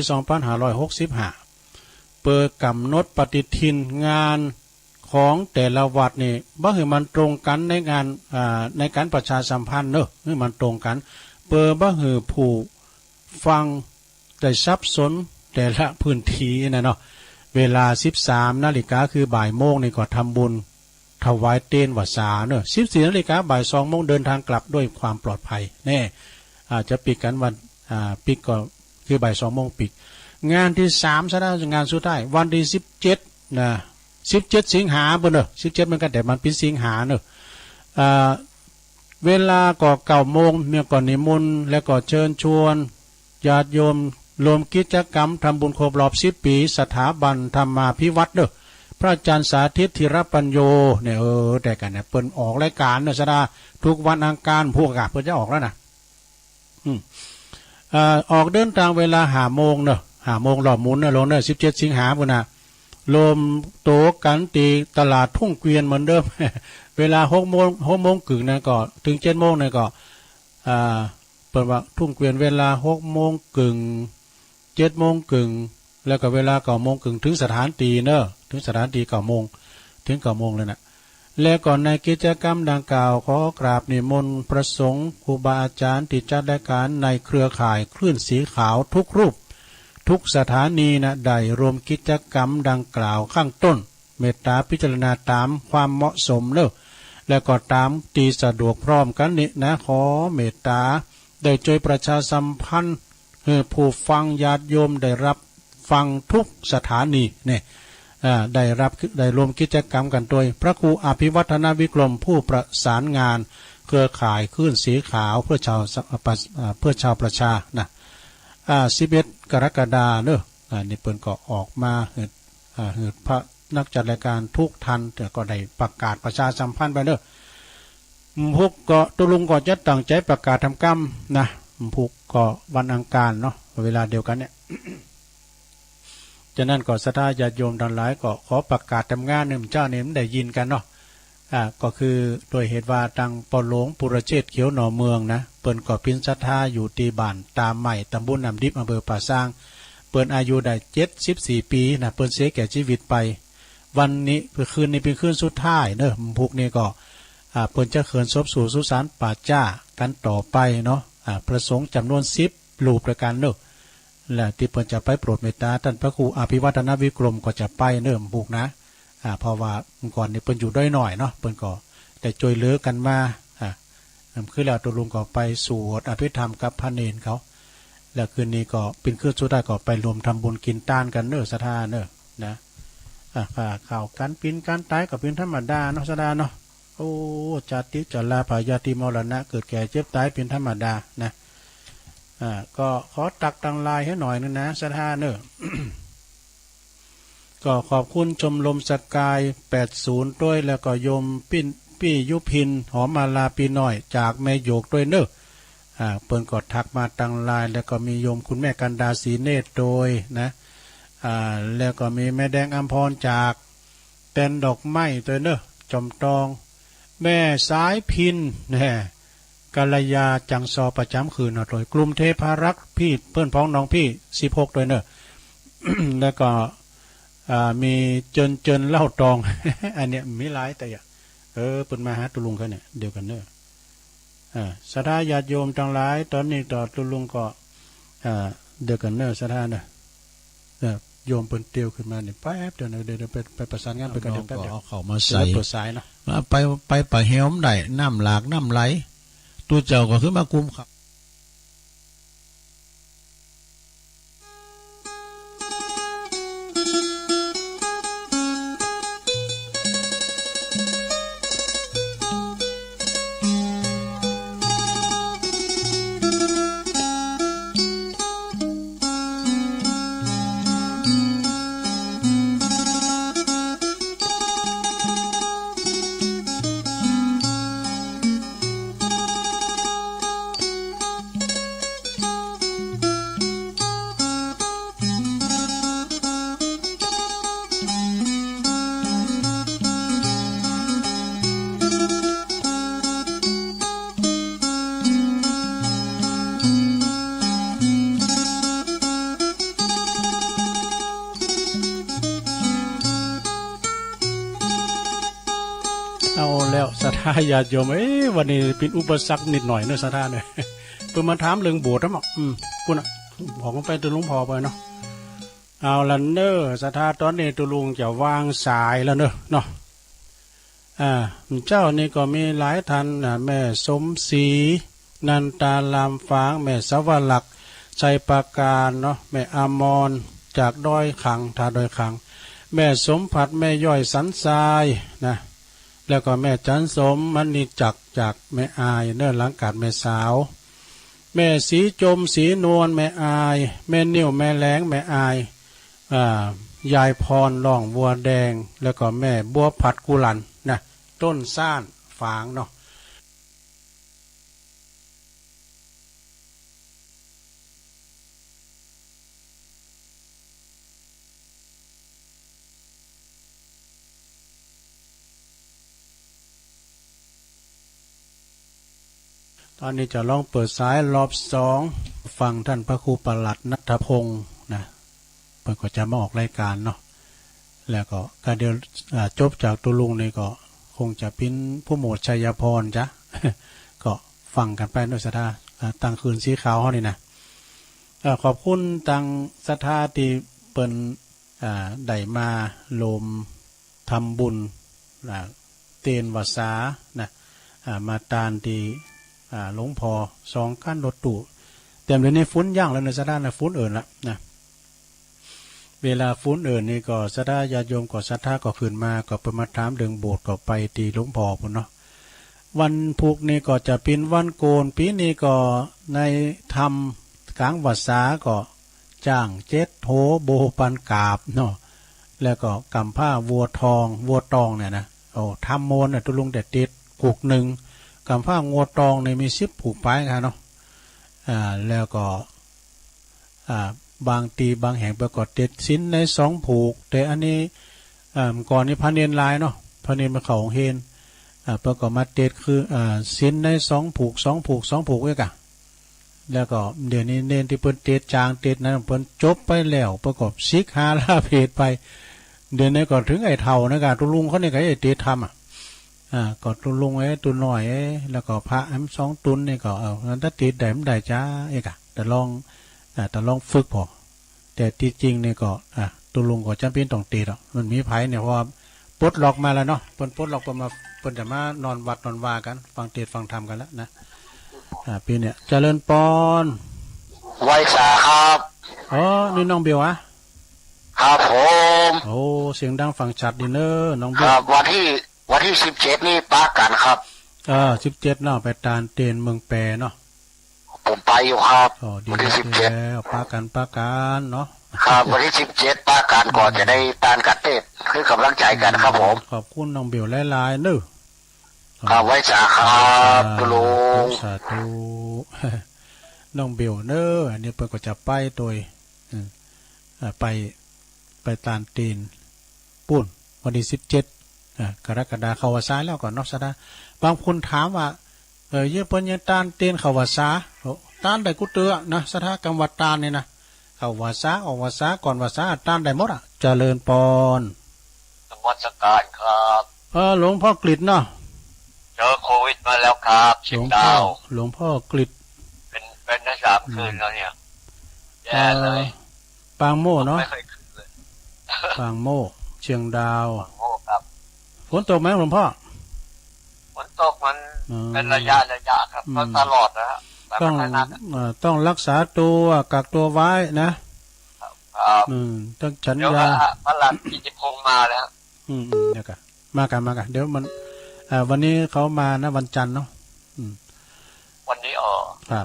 2565 เปิดกำหนดปฏิทินงานของแต่ละวัดนี่บ่ให้มันตรงกันในงานในการประชาสัมพันธ์เนอะให้มันตรงกันเปิดบ่ให้ผู้ฟังได้สับสนแต่ละพื้นที่นะเนาะเวลา 13 นาฬิกาคือบ่ายโมงนี่ก็ทำบุญถวายเต้นวัดสาเนอะ 14 นาฬิกาบ่าย 2 โมงเดินทางกลับด้วยความปลอดภัยแน่จะปิดกันวันปิดก็คือบ่าย 2 โมงปิดงานที่3ซะนะงานสุดท้ายวันที่17นะ17 สิงหาคมเนอะ17มันก็แต่มันเป็นสิงหาเนอะเวลาก็9 โมงเมื่อก่อนนิมนต์แล้วก็เชิญชวนญาติโยมรวมกิจกรรมทำบุญครบรอบ10 ปีสถาบันธรรมาภิวัตรเนอะพระอาจารย์สาธิตธีรปัญโยเนี่ยแต่กันเนี่ยเปิ้นออกรายการเนอะสดาทุกวันอังคารพวกเปิ้นจะออกแล้วนะออกเดินทางเวลา5 โมงเนอะ5 โมงรอบหมุนเนอะลงเนอะ17 สิงหาคมนะรวมโตกันตีตลาดทุ่งเกวียนเหมือนเดิม เวลา6 โมงกึ่งนะก็ถึง7 โมงนะก็เปิดว่าทุ่งเกวียนเวลา6 โมงกึ่ง7 โมงกึ่งแล้วก็เวลา9 โมงกึ่งถึงสถานตีเนอะถึงสถานตี9 โมงถึง9 โมงเลยนะและก่อนในกิจกรรมดังกล่าวขอกราบนิมนต์พระสงฆ์ครูบาอาจารย์ที่จัดรายการในเครือข่ายคลื่นสีขาวทุกรูปทุกสถานีนะได้รวมกิจกรรมดังกล่าวข้างต้นเมตตาพิจารณาตามความเหมาะสมเนอะและก็ตามตีสะดวกพร้อมกันนี่นะขอเมตตาได้ช่วยประชาสัมพันธ์ให้ผู้ฟังญาติโยมได้รับฟังทุกสถานีเนี่ยได้รวมกิจกรรมกันโดยพระครูอภิวัฒนวิกรมผู้ประสานงานเครือข่ายคลื่นสีขาวเพื่อชาวประชานะ11 กรกฎาคมเนอะนี่เปิ้นก็ออกมาเหิดพระนักจัดรายการทุกทันแต่ก็ได้ประกาศประชาสัมพันธ์ไปเนอะพวกก็ตุลุงก็จะตั้งใจประกาศทำกรรมนะพวกก็วันอังคารเนาะเวลาเดียวกันเนี่ย ฉะนั้นก็ศรัทธาญาติโยมทั้งหลายก็ขอประกาศทำงานเนี่ยเจ้าเนี่ยได้ยินกันเนาะก็คือโดยเหตุว่าทางปอหลวงปุรเชษฐ์เขียวหน่อเมืองนะเปิ้นก็พินศรัทธาอยู่ที่บ้านตามใหม่ตำบลน้ำดิบอำเภอป่าซางเปิ้นอายุได้74 ปีนะเปิ้นเสียแก่ชีวิตไปวันนี้คืนนี้เป็นคืนสุดท้ายเนอะพวกนี้ก็เปิ้นจะเขินศพสู่สุสานป่าจ้ากันต่อไปเนาะประสงค์จำนวน10 รูปประการเนอะและที่เปิ้นจะไปโปรดเมตตาท่านพระครูอภิวัฒนวิกรมก็จะไปเนิ่มบุกนะเพราะว่าก่อนนี้เปิ้นอยู่ด้อยหน่อยเนาะเปิ้นก็ได้ช่วยเหลือกันมาคือแล้วตัวลุงก็ไปสวดอภิธรรมกับพระเนรเขาแล้วคืนนี้ก็เป็นคืนสุดท้ายก็ไปรวมทำบุญกินต้านกันเนอะศรัทธาเนอะนะข่าวการปิ้นการตายก็เป็นธรรมดาเนาะศรัทธาเนาะโอ้จาติจลาภายาติมรณะเกิดแก่เจ็บตายเป็นธรรมดานะก็ขอตักตังลายให้หน่อยนึงนะศรัทธาเนอะ ก็ขอบคุณชมรมสกาย80ด้วยแล้วก็โยมพี่ยุพินหอมมาลาปีน้อยจากแม่โยกด้วยเนอะเปิ้นก็ทักมาตังลายแล้วก็มีโยมคุณแม่กันดาศรีเนตรโดยนะแล้วก็มีแม่แดงอัมพรจากเต้นดอกไม้ตัวเนอะจอมตองแม่สายพินนะกัลยาจังซอประจำคืนโดยกลุ่มเทพารักษ์พี่เพื่อนพ้องน้องพี่16ด้วยเนอะ แล้วก็มีเจินเล่าตอง อันเนี้ยมีหลายแต่เปิดมาหาตุลุงเขาเนี่ยเดียวกันเนอะศรัทธาญาติโยมทั้งหลายตอนนี้ต่อตุลุงก็เดียวกันเนอะศรัทธาเนอะโยมเปิ่นเตียวขึ้นมาเนี่ยแป๊บเดี๋ยวนะเดี๋ยวไปประสานงานไปกันเดี๋ยวแป๊บเดียวเอาเข้ามาใส่ เปิดสายเนาะไปป่าเฮมได้น้ำหลากน้ำไหล ตัวเจ้าก็คือมากุมครับเอาแล้วศรัทธาญาติโยมวันนี้เป็นอุปสรรคนิดหน่อยเนอะศรัทธาเนี่ย เพิ่นมาถามเรื่องโบสถ์แล้วมั้งคุณบอกกันไปตัวหลวงพ่อไปเนาะเอาละเนอะศรัทธาตอนนี้ตัวลุงจะวางสายแล้วเนอะเนาะเจ้านี่ก็มีหลายท่านแม่สมศรีนันตาลามฟางแม่สวรักษ์ชัยประการเนาะแม่อมรจากดอยขังทาดอยขังแม่สมผัดแม่ย่อยสันทรายนะแล้วก็แม่จันสมมณีจักจากแม่อายเนื่อหลังกาดแม่สาวแม่สีจมสีนวลแม่อายแม่นิ่วแม่แหลงแม่อายยายพรล่องบัวแดงแล้วก็แม่บัวผัดกุลันนะต้นซ่านฝางเนาะตอนนี้จะลองเปิดสายรอบสองฟังท่านพระครูปลัดณัฐพงศ์นะเปิดก็จะมาออกรายการเนาะแล้วก็การเดียวจบจากตัวลุงนี่ก็คงจะเป็นผู้หมวดชัยพรจ้ะ ก็ฟังกันไปด้วยศรัทธาตั้งคืนสีขาวเขานี่นะขอบคุณตังศรัทธาที่เปิ่นได้มาลมทำบุญเตียนวาสานะมาตานที่หลวงพ่อ2 ขั้นรถตู้เต็มเลยในฟุ้นย่างแล้วในสะด้านในฟุ้นเอิญละนะเวลาฟุ้นเอิญนี่ก็สะด้าญาติโยมก็ศรัทธาก็ขึ้นมาก็ไปมาถามเรื่องโบสถ์ก็ไปตีหลวงพ่อพุ่นเนาะวันพุกนี่ก็จะเป็นวันโกนปีนี้ก็ในธรรมกลางวัดสาก็จ้าง7 โถโบปันกาบเนาะแล้วก็กำผ้าวัวทองวัวตองเนี่ยนะทำโมนตุลุงแต่ติดผูก1กำผ้างัวตองในมี10 ผูกไปครับเนาะแล้วก็บางตีบางแห่งประกอบเต็ดสิ้นใน2 ผูกแต่อันนี้ก่อนนี้พระเนรลายเนาะพระเนรมาเขาเฮนประกอบมาเต็ดคือสิ้นใน2 ผูก2 ผูก2 ผูกไว้กะแล้วก็เดี๋ยวนี้เนรที่เปิ้นเต็ดจางเต็ดนั้นเปิ้นจบไปแล้วประกอบซิกหาลาเพศไปเดี๋ยวนี้ก็ถึงไอ้เท่านะกะตุลุงเขาเนี่ยก็ไอ้เต็ดทำก็ตุลุงตุนหน่อยแล้วก็พระ2 ตุนนี่ก็งั้นถ้าติดได้มันได้จ้าแต่ลองฝึกพอแต่ที่จริงนี่ก็ตุลุงก็จำเป็นต้องติดมันมีไผเนี่ยเพราะปลดล็อกมาแล้วเนาะเปิ้นปลดล็อกเปิ้นจะมานอนวัดนอนวากันฟังเทศน์ฟังธรรมกันแล้วนะปีเนี่ยเจริญปอนไว้สาครับนี่น้องเบลครับผมโอ้เสียงดังฟังชัดดีเนอน้องเบลครับวันที่17นี่ปากันครับ17เนาะไปตานเตนเมืองแปรเนาะผมไปอยู่ครับวันที่17ปากันเนาะครับวันที่17ปากันก่อนจะได้ตานกัดเทศคือกำลังใจกันครับผมขอบคุณน้องเบลหลายๆเนอะครับไว้สาครับลุงสาธุน้องเบลเนอะอันนี้เพิ่นก็จะไปโดยไปตานเตนปุ่นวันที่17กรกฎาคมเข้าพรรษาแล้วก่อนเนาะซะนะบางคนถามว่าเยอะเปิ้นยังตานเตียนเข้าพรรษาตานได้กุเตือนะสถากรรมวัดตานนี่นะเข้าพรรษาออกพรรษาก่อนพรรษาตานได้หมดเจริญปอนนมัสการครับหลวงพ่อกฤษเนาะเจอโควิดมาแล้วครับหลวงพ่อกฤษเป็นได้3 คืนแล้วเนี่ยแย่เลยปางโม่เนาะไม่เคยขึ้นเลยปางโม่เชียงดาวปางโม่ครับฝนตกไหมหลวงพ่อฝนตกมัน เป็นระยะครับก็ตลอดนะฮะต้องรักษาตัวกักตัวไว้นะครับต้องฉันยาพระหลักกิจพงมาแล้วเดี๋ยวกันมากันเดี๋ยวมันวันนี้เขามานะวันจันทร์เนาะวันนี้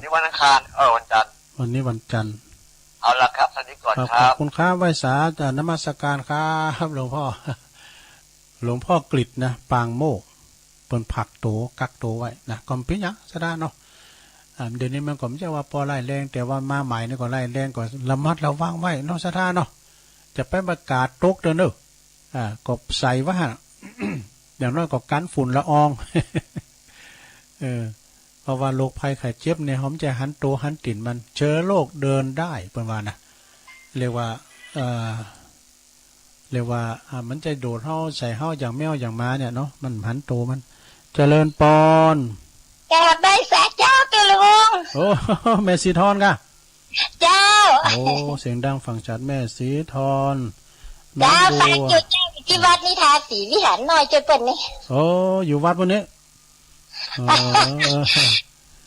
นี่วันอังคารวันจันทร์วันนี้วันจันทร์เอาละครับท่านนี้ก่อนครับขอบคุณครับไหว้สานมัสการครับหลวงพ่อกฤษนะปางโมกเปิ้นผักโตกักโตไว้นะก็เป็นหยังซะได้เนาะเดี๋ยวนี้มันก็ไม่ใช่ว่าพอไล่แรงแต่ว่ามาใหม่นี่ก็ไล่แรงก็ระมัดระวังไว้เนาะซะได้เนาะจะไปประกาศตกเด้อเนอะก็ใส่ว่า อย่างน้อยก็กันฝุ่นละออง เพราะว่าโรคภัยไข้เจ็บเนี่ยผมจะหันโตหันติ่นมันเชื้อโรคเดินได้ประมาณนะเรียกว่ามันจะโดดเฮาใส่เฮาอย่างแมวอย่างม้าเนี่ยเนาะมันหันโตมันเจริญปอนแกได้สาเจ้าตัวลุงโอ้แม่สีทอนค่ะเจ้าโอ้เสียงดังฟังชัดแม่สีทอนเจ้าฟังอยู่เจ้าที่วัดนิทาศรีวิหารน้อยเจ้าเปิ้นนี่โอ้อยู่วัดวันนี้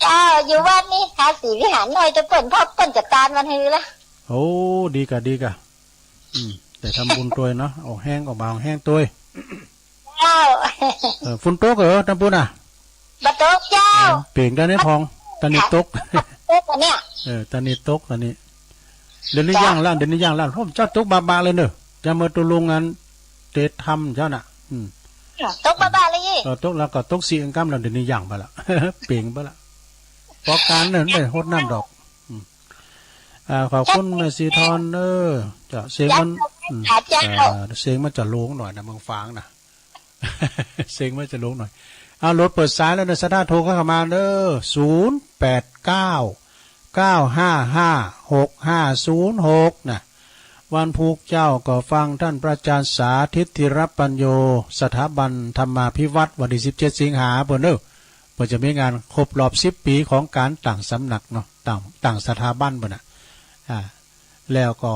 เจ้าอยู่วัดนี้ทาศรีวิหารน้อยเจ้าเปิ้นพ่อเปิ้นจัดการมันให้ละโอ้ดีกะแต่ทำบุญตัวเนาะออกแห้งออกบางแห้งตัวเจ้าฝุ่นโต๊กเหรอทำบุญบะโต๊กเจ้าเปลี่ยนกันได้พองตอนนี้โต๊กเนี่ยตอนนี้โต๊กตอนนี้เดี๋ยวนี้ย่างล้านผมเจ้าโต๊กบาเลยเนอะจะมาตุลุงงานเตะทำเจ้าน่ะโต๊กบาเลยยี่โต๊กแล้วก็โต๊กสีอังกัมแล้วเดี๋ยวนี้ย่างไปละเปลี่ยนไปละพอการเนี่ยได้หดน้ำดอกขอบคุณแม่สีทอนจะเสียงมันเสียงมันจะลงหน่อยนะมึงฟังนะเสียงมันจะลงหน่อยเอารถเปิดสายแล้วนะสตาร์โทรเข้ามา0899555650นะวันพุธเจ้าก็ฟังท่านพระอาจารย์สาธิตธิรปัญโยสถาบันธรรมาภิวัตรวันที่17 สิงหาคมเพิ่นจะมีงานครบรอบ10 ปีของการต่างสำนักเนาะต่างสถาบันบ่น่ะแล้วก็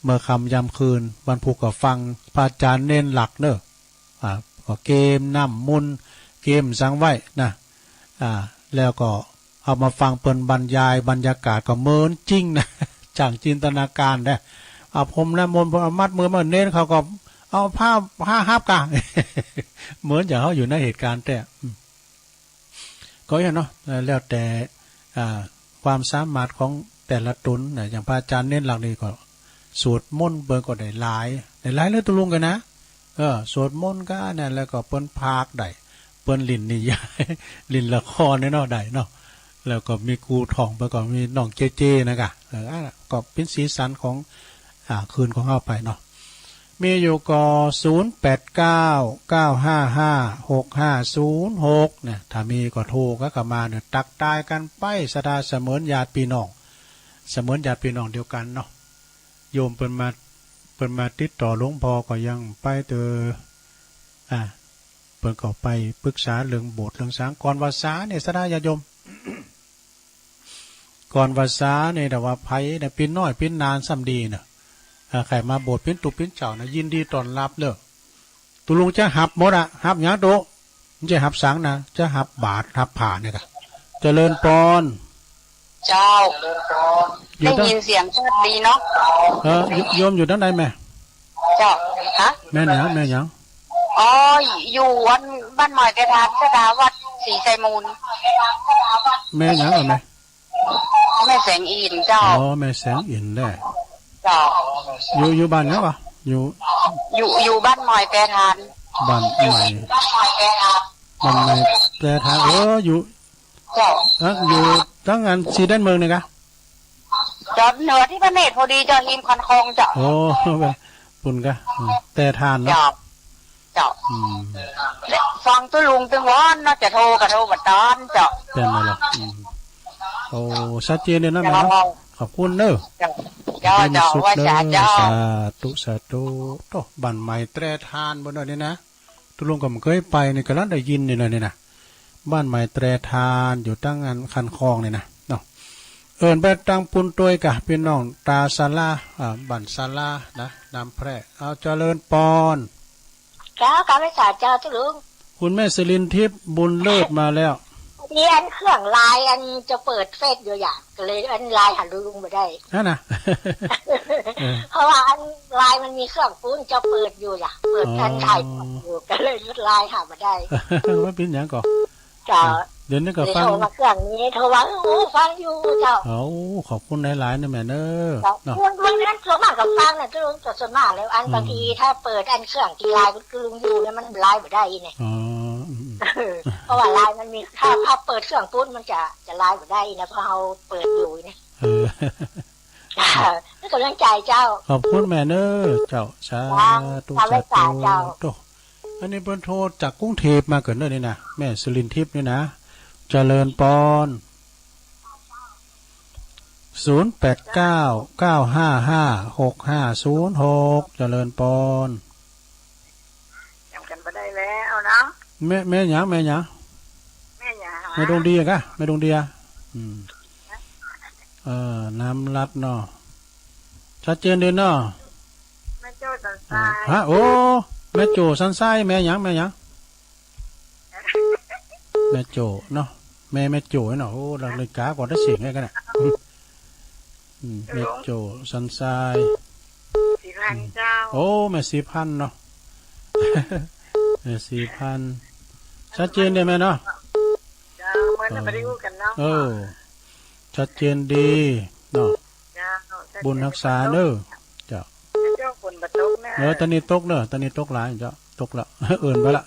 เมื่อค่ำยามคืนวันพุธก็ฟังพระอาจารย์เน้นหลักก็เกมน้ำมนต์เกมสังไว้นะแล้วก็เอามาฟังเปิ้นบรรยายบรรยากาศก็เหมือนจริงนะจังจินตนาการนะผมนะมนต์มัดมือมาเน้นเขาก็เอาผ้าฮับกะ เหมือนอย่างเขาอยู่ในเหตุการณ์แต่ก็อย่างเนาะแล้วแต่ความสามารถของแต่ละตนนะอย่างพระอาจารย์เน้นหลักนี่ก็สวดมนต์เบิ่งก็ได้หลายเลยตุลุงกันนะสวดมนต์ก็นั่นแล้วก็เปิ้นพากได้เปิ้นลิ้นนิยายลิ้นละครเนาะได้เนาะแล้วก็มีครูทองไปก็มีน้องเจนะคะก็เป็นสีสันของคืนของเฮาไปเนาะมีอยู่ก็0899556506เนี่ยถ้ามีก็โทรก็เข้ามาเนี่ยตักตายกันไปสดาเสมือนญาติพี่น้องเสมือนญาติพี่น้องเดียวกันเนาะโยมเปิ้นมาติดต่อหลวงพ่อก็ยังไปเปิ้นก็ไปปรึกษาเรื่องโบสถ์เรื่องสางก่อนว่าสาเนี่ยสดาญาโยมก่อนว่าสาเนี่ยแต่ว่าไผเนี่ยปิ้นน้อยปิ้นนานซ้ำดีเนาะใครมาโบสถ์ปิ้นตุปิ้นเจ้านะยินดีต้อนรับเด้อตุลุงจะหับหมดหับหยังโตไม่ใช่หับสังนะจะหับบาทหับผ่าเนี่ยค่ะเจริญปอนเจ้าได้ยินเสียงชัดดีเนาะโยมอยู่ด้านไหนแม่เจ้าฮะแม่หยังอ๋ออยู่วัดบ้านหมอยกระทานสดาวัดศรีไซมูลแม่หยังไหมแม่แสงอินเจ้าอ๋อแม่แสงอินได้เจ้าอยู่บ้านเนาะวะอยู่บ้านหมอยแปรทานบ้านใหม่บ้านใหม่แปรทานอยู่เจ้าอยู่ตั้งงานสีด้านเมืองนี่กะจอดเหนือที่พระเนตรพอดีเจ้าหิมคันคงเจ้าโอ้ปุ่นกะแต่ทานเนาะเจ้าฟังตัวลุงตึงวอนเนาะจะโทรกับโทรบัดตอนเจ้าเป็นไงล่ะโอ้ชัดเจนเลยนะแม่เนาะขอบคุณเนอะเจ้าว่าสาธุโตบ้านใหม่แตรทานบนนั้นนี่นะตุลุงก็เคยไปนี่ก็แล้วได้ยินนี่เลยนี่นะบ้านใหม่แตรทานอยู่ตั้งงานคันคลองนี่นะเนาะไปตั้งปุนตัวกะพี่น้องตาศาลาบ้านศาลานะน้ำแพร่เอาเจริญปอนเจ้ากาไม่สาเจ้าตุลุง คุณแม่สิรินทิพย์บุญเลิศมาแล้ว เรียนเครื่องลายอันจะเปิดเฟซอยู่อย่างก็เลยอันลายหาลุงมาได้ นั่นนะ เพราะว่าอันลายมันมีเครื่องปุ้นจะเปิดอยู่อย่างเปิดอันถ่ายอยู่ก็เลยลดลายหามาได้ ว่าเป็นอย่างก่อน จ้า เดี๋ยวนี้ก็ เลย ฟัง โทรมาเครื่องนี้โทรว่าโอ้ฟังอยู่เจ้า เอาขอบคุณหลายๆนะแม่เนอะ เนาะวันนั้นส่วนมากกับฟังน่ะจะลุงจะส่วนมากแล้วอันบางทีถ้าเปิดอันเครื่องที่ลายคือลุงอยู่เนี่ยมันลายไม่ได้เนี่ย อ๋อ เพราะว่าลายมันมีถ้าเปิดเครื่องปุ้นมันจะลายไม่ได้นะเพราะเราเปิดอยู่เนี่ย นี่กำลังใจเจ้า ขอบคุณแม่เนอะเจ้าสาธุ สาธุ อันนี้เพิ่นโทรจากกรุงเทพมาเกิดเนอะนี่นะแม่สิรินทิพย์นี่นะเจริญปอน0899555656เจริญปอน จำกันไปได้แล้วเนาะ แม่หยัง แม่หยา แม่ดวงดีกะแม่ดวงดีน้ำรัดเนาะชัดเจนเด่นเนาะ แม่โจ้ตันทราย ฮะโอ้แม่โจสันไส้แม่หยังแม่โจเนาะแม่โจเนาะโอ้เราเลยกาก่อนได้เสียงไงกันเนี่ยแม่โจสันไส้ สีพันเจ้า โอ้แม่สีพันเนาะแม่สีพันชัดเจนได้ไหมเนาะ เจ้าเมื่อเราไปดูกันเนาะ ชัดเจนดีเนาะ เจ้า บุญรักษาเด้อเจ้า เจ้าคนประตูนะ ตอนนี้ตกเนอะตอนนี้ตกหลายเจ้าตกแล้ว เอิ่นไปละ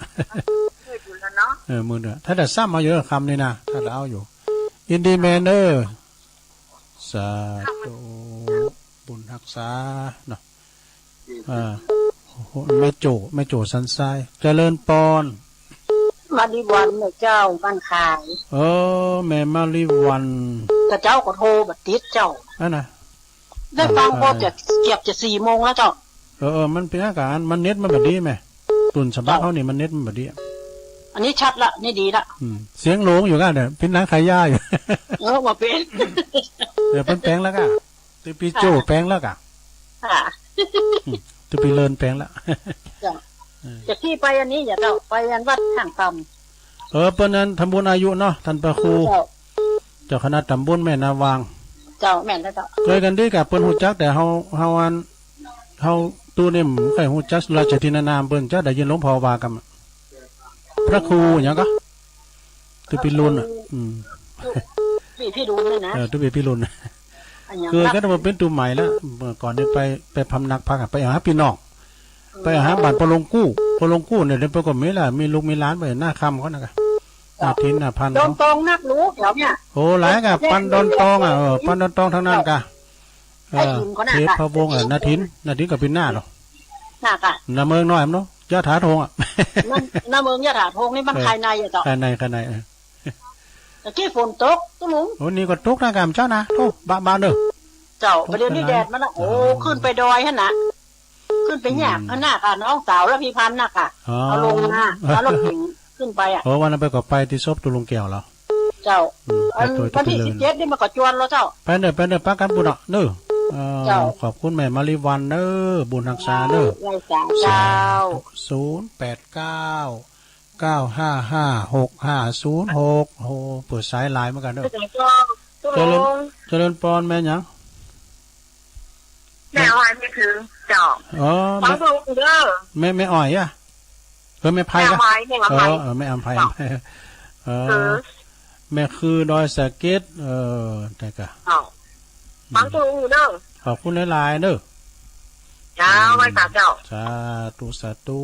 เคยอยู่แล้วเนาะ มือเนอะถ้าแต่ซ้ำมาเยอะคำนี่นะถ้าเราเอาอยู่อินดีแมนเนอร์สาธุบุญรักษาเนาะแม่โจสันไซเจริญปอน มาดีวันเนี่ยเจ้าบ้านขาย แม่มาริวัน แต่เจ้าก็โทรบัดติดเจ้า อันน่ะ ได้ฟังพอจะเก็บจะ4 โมงแล้วเจ้า มันเป็นอาการมันเน็ตมันแบบนี้ไหมตุนฉบับเขานี่มันเน็ตมันแบบนี้ อันนี้ชัดละนี่ดีละ เสียงโหลงอยู่กันเนี่ยเป็นร้านขายยาอยู่ ว่าเป็น เดี๋ยวเป็นแปลงแล้วกันตุปีโจแปลงแล้วกัน ค่ะ ตุปีเลินแปลงแล้ว จากที่ไปอันนี้อย่าเจ้าไปอันวัดข้างต่ำ เปิ้นนั้นทำบุญอายุเนาะท่านพระครูเจ้าคณะตำบลแม่นาวาง เจ้าแม่นแล้วเจ้า เคยกันดีกับเปิ้นฮู้จักแต่เฮาตู้นี่ใครฮู้จักราชทินานามเปิ้นจะได้ยินหลวงพ่อว่ากันพระครูหยังก็ตุปีลุนพี่ดูเลยนะตุปีพี่ลุนคือก็ต้องเป็นตัวใหม่แล้วเมื่อก่อนนี่ไปพำนักพักไปหาพี่น้องไปหาบ้านปลงกู้เนี่ยเดี๋ยวปรากฏมีล่ะมีลูกมีหลานไปหน้าค่ำเขานะกะทินพันดอนตองนักรู้แถวเนี้ยโอ้หลายกะปันดอนตองปันดอนตองทั้งนั้นกะเทพพะวงนาทินกับปินหน้าหรอหน้ากะนาเมืองน้อยมั้งยะถาทงน้าเมืองยะถาทงนี่บ้านภายในอ่ะเจ้าภายในตะกี้ฝนตกตุ้ลุงโอ้นี่ก็ตกนะกะเจ้านะโอ้บ้าเด้อเจ้าประเดี๋ยวนี้แดดมันละโอ้ขึ้นไปดอยฮะนะขึ้นไปเนี่ยข้างหน้าค่ะน้องสาวและพี่พันธ์น่ะค่ะเอาลงมาแล้วรถถึงขึ้นไปอ่ะวันนั้นไปก็ไปที่ซบตุลุงแก้วแล้วเจ้าวันที่17นี่มาก็จวนแล้วเจ้าไปเด้อปักกันบุญเด้อขอบคุณแม่มาริวันเด้อบุญรักษาเด้อเจ้า0899555656โอ้เปิดสายไลน์เหมือนกันเด้อเจริญปอนแม่หยังแม่อ้อยไม่ถึงเจ้าฟังดูเด้อแม่อ้อยอ่ะแม่ไผ่ก็แม่อำไผ่แม่คือดอยสะเก็ดแต่ก็ฟังดูเด้อขอบคุณหลายๆเด้อเจ้าไว้ตาเจ้าสาธุ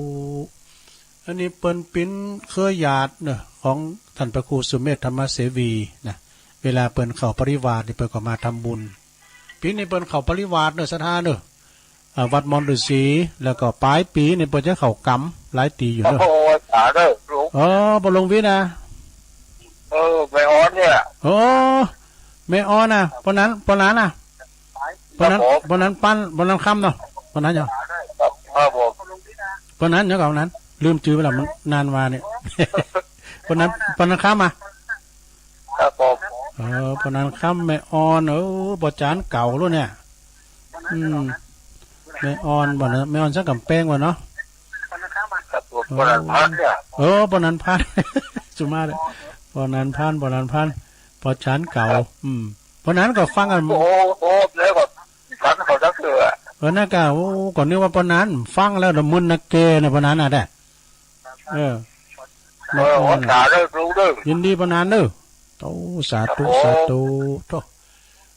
อันนี้เปิ้นปิ้นเคยญาติเนอะของท่านพระครูสุเมธธรรมเสวีนะเวลาเปิ้นเข้าปริวาสนี่เปิ้นก็มาทำบุญปีนี้เปิ้นเข้าปริวาสเนอะสถานเนอะวัดมอนฤาษีแล้วก็ปลายปีนี่เปิ้นจะเข้ากรรมหลายตีอยู่เนอะโอ้สาเด้อลูกบ่ลงวินะแม่ออนเนี่ยแม่ออนน่ะปนนั้นน่ะปนนั้นค่ำเนาะปนนั้นเหรอปนนั้นเดี๋ยวก่อนนั้นลืมชื่อไปแล้วมันนานมาเนี่ยปนนั้นค่ำมาครับผมปนนั้นค่ำแม่ออนบ่จานเก่าแล้วเนี่ยแม่ออนบ่นะแม่ออนสักกำแพงว่ะเนาะ ครับผมปนันพันเนี่ย ปนันพัน สุมาเลยปนันพันพอชั้นเก่าเพราะนั้นก็ฟังกันโอ้แล้วก็ฟังเขาจักเถื่อน่ากะก่อนนี้ว่าปนันฟังแล้วมึนนักเกนะปนันน่ะได้วัดขาได้รู้เด้อยินดีปนันเด้อโตสาธุโต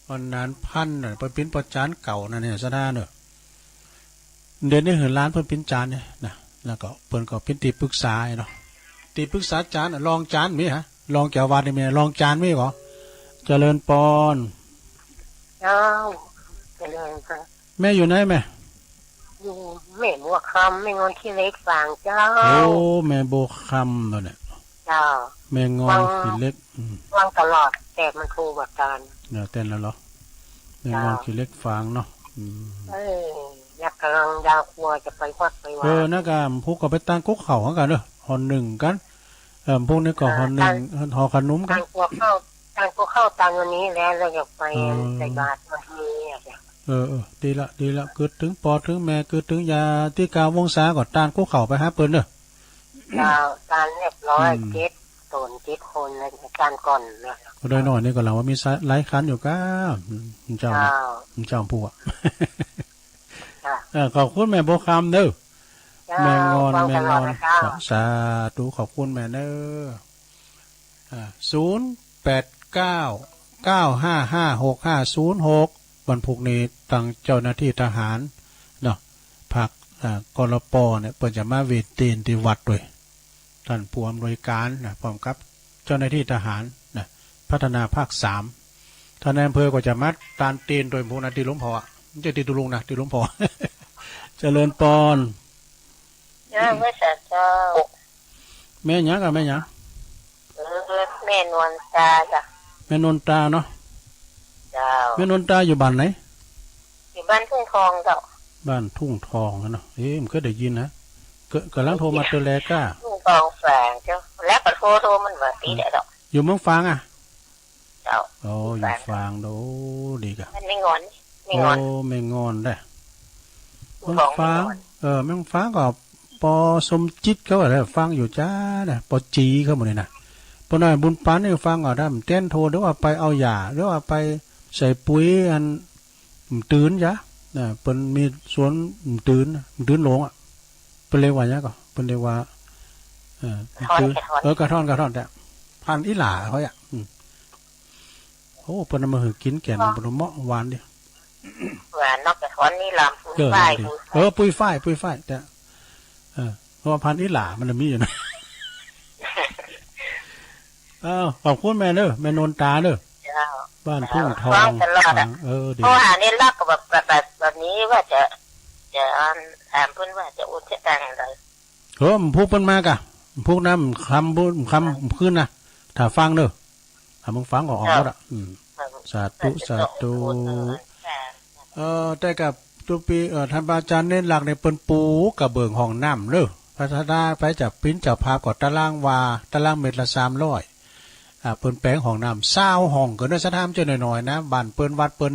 ปนันพันน่ะไปปิ้นปอจานเก่านั่นเนี่ยซะด้าเด้อเดี๋ยวนี้เห็นร้านเพิ่นปิ้นจานเนี่ยนะแล้วก็เพิ่นก็ปิ้นตีปรึกษาเนาะตีปรึกษาจานลองจานมีฮะลองแก้ววาดนี่มีลองจานมีเหรอเจริญปอนเจ้าเจริญค่ะแม่อยู่ไหนแม่อยู่แม่บัวคำแม่งอนขี้เล็กฝางเจ้าแม่บัวคำเนี่ยเจ้าแม่งอนขี้เล็กวางตลอดแต่มันโทรบัดการเนี่ยเต้นแล้วเหรอแม่งอนขี้เล็กฝางเนาะอยากกำลังยาครัวจะไปวัดไปว่านักการพวกก็ไปตั้งกุ๊กเข่ากันเนอะหอหนึ่งกันพวกนี้ก็หอหนึ่งหอขนมกันตั้งกุ๊กเข้าตามวันนี้แล้วเราอยากไปใส่บาตรวันนี้ดีละเกิดถึงปอถึงแม่เกิดถึงยาที่กาววงศาก่อนตานกุ๊กเข่าไปหาเปิ้นเนอะการเรียบร้อย7 คนเลยการก่อนนะโดยหน่อยนี่ก็เราว่ามีไลฟ์คันอยู่ก้าเจ้าผู้ขอบคุณแม่โบคำเด้อแม่งอนสาธุขอบคุณแม่เด้อ0899556506วันพุกนี้ตั้งเจ้าหน้าที่ทหารเนาะภาคกรปเนี่ยเปิดจะมาเวทตีนที่วัดด้วยท่านผู้อำนวยการนะพร้อมกับเจ้าหน้าที่ทหารนะพัฒนาภาค3ท่านนายอำเภอก็จะมาตานตีนโดยผู้นาทีหลวงพ่อจะตีตุลุงนะตีหลวงพ่อเจริญปอนไม่ใช่เจ้าแม่ยังกับแม่ยังแม่นวลตาจ้ะแม่นวลตาเนาะเจ้าแม่นวลตาอยู่บ้านไหนอยู่บ้านทุ่งทองเจ้าบ้านทุ่งทองเนาะมันก็ได้ยินนะกำลังโทรมาเตแลก้าทุ่งทองแฝงเจ้าแล้วก็โทรมันว่าตีเด้ออยู่เมืองฟางอ่ะเจ้าอยู่ฟางโดดีกะมันไม่งอนไม่งอนได้เมืองฟางเมืองฟางก็ปอสมจิตเขาอะไรฟังอยู่จ้าเนี่ยปอจีเขาหมดเลยนะปอหน่อยบุญปันนี่ฟังก็ได้เต้นโทรหรือว่าไปเอาหญ้าหรือว่าไปใส่ปุ๋ยอันตื่นจ้ะเป็นมีสวนตื่นหลงอ่ะเป็นเรียกว่าเนี้ยก็เป็นเรียกว่าตื่นกระท่อนแต่พันอีหล่าเขาอ่ะโอ้เป็นมาหือกินแก่นเป็นเหมาะหวานดิหวานนอกจากท้อนนี่ลำปุยฝ้ายปุยฝ้ายแต่เพราะว่าพันธุ์อิหล่ามันมีอยู่นะขอบคุณแม่เด้อแม่นนตาเด้อบ้านทุ่งทองดีเพราะว่านี่รักแบบนี้ว่าจะถามเพิ่นว่าจะอุทิศตังอะไรพูกเพิ่นมากะพูกน้ำคำขึ้นนะถ้าฟังเด้อถ้ามึงฟังก็ออกหมดอ่ะสาธุแต่กับตุปีท่านอาจารย์เน้นหลักในเปิ้นปูกระเบื้องห้องน้ำเด้อพัฒนาไปจากปิ้นจากภาพกอดตารางเมตรละ300เปิ้นแปลงห้องน้ำ20ห้องก็ได้สถานจะหน่อยๆนะบ้านเปิ้นวัดเปิ้น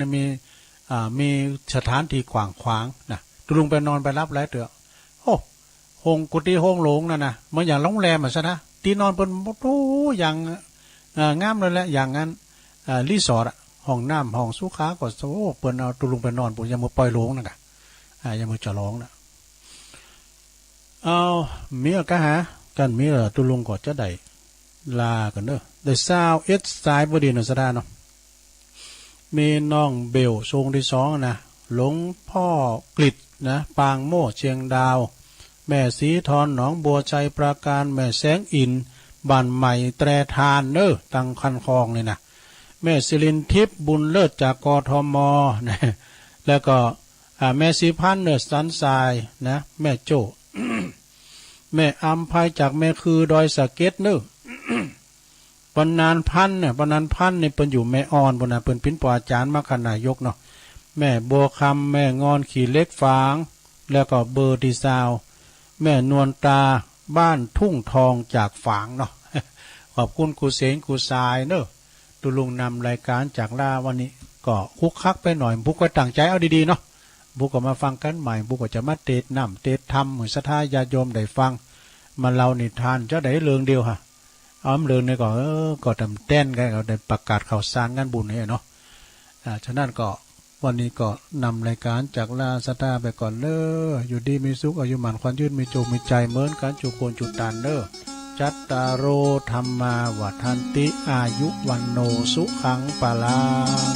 มีสถานที่ขวางขวางนะตุลุงไปนอนไปรับแล้วเถอะโอ้ห้องกุฏิห้องโหลงนั่นนะเหมือนอย่างโรงแรมอ่ะซะนะที่นอนเปิ้นโอ้อย่างงามเลยแหละอย่างนั้นรีสอร์ทห้องน้ำห้องสุขาก็โอ้เปิ้นเอาตุลุงไปนอนปุ๊บยังมือปล่อยโลงนะกะยังมือจะร้องนะเอามีอะไรกันฮะกันมีตุลุงก็จะได้ลากันเนอะได้21สายบดีนสดาเนาะมีน้องเบลทรงที่2นะหลวงพ่อกฤษนะปางโม่เชียงดาวแม่สีทอนหนองบัวชัยปราการแม่แสงอินบ้านใหม่แตรทานเนอะตังคันคลองเลยนะแม่ศิรินทิพย์บุญเลิศจากกทมนะแล้วก็แม่สีพันธ์เนอะสันทรายนะแม่โจ แม่อัมภัยจากแม่คือดอยสะเก็ดเนอะปนานพันเนี่ยเป็นอยู่แม่อ่อนปนานเป็นปิ้นปออาจารย์มคณายกเนาะแม่บัวคำแม่งอนขี่เล็กฟางแล้วก็เบอร์ดีซาวแม่นวลตาบ้านทุ่งทองจากฝางเนาะขอบคุณครูเสงครูทรายเนอะตุลุงนำรายการจากล่าวันนี้ก็คุกคักไปหน่อยบุกก็ตั้งใจเอาดีๆเนาะบุกก็มาฟังกันใหม่บุกก็จะมาเทศน้ำเทศธรรมเหมือนศรัทธาญาโยมได้ฟัง มาเล่านิทานเจ้าได้เรื่องเดียวฮะอ้อมเรื่องนี่ก็ก็ทำแต้นกันก็ได้ประกาศข่าวสารงานบุญเนี่ยเนาะฉะนั้นก็วันนี้ก็นำรายการจากลาสตาไปก่อนเด้ออยู่ดีมีสุขอายุหมันควันยืนมีโจมีใจเหมือนกันจุโคนจุตานเด้อจัตตารโอธรรมาวัฏันติอายุวันโนสุขังปะลัง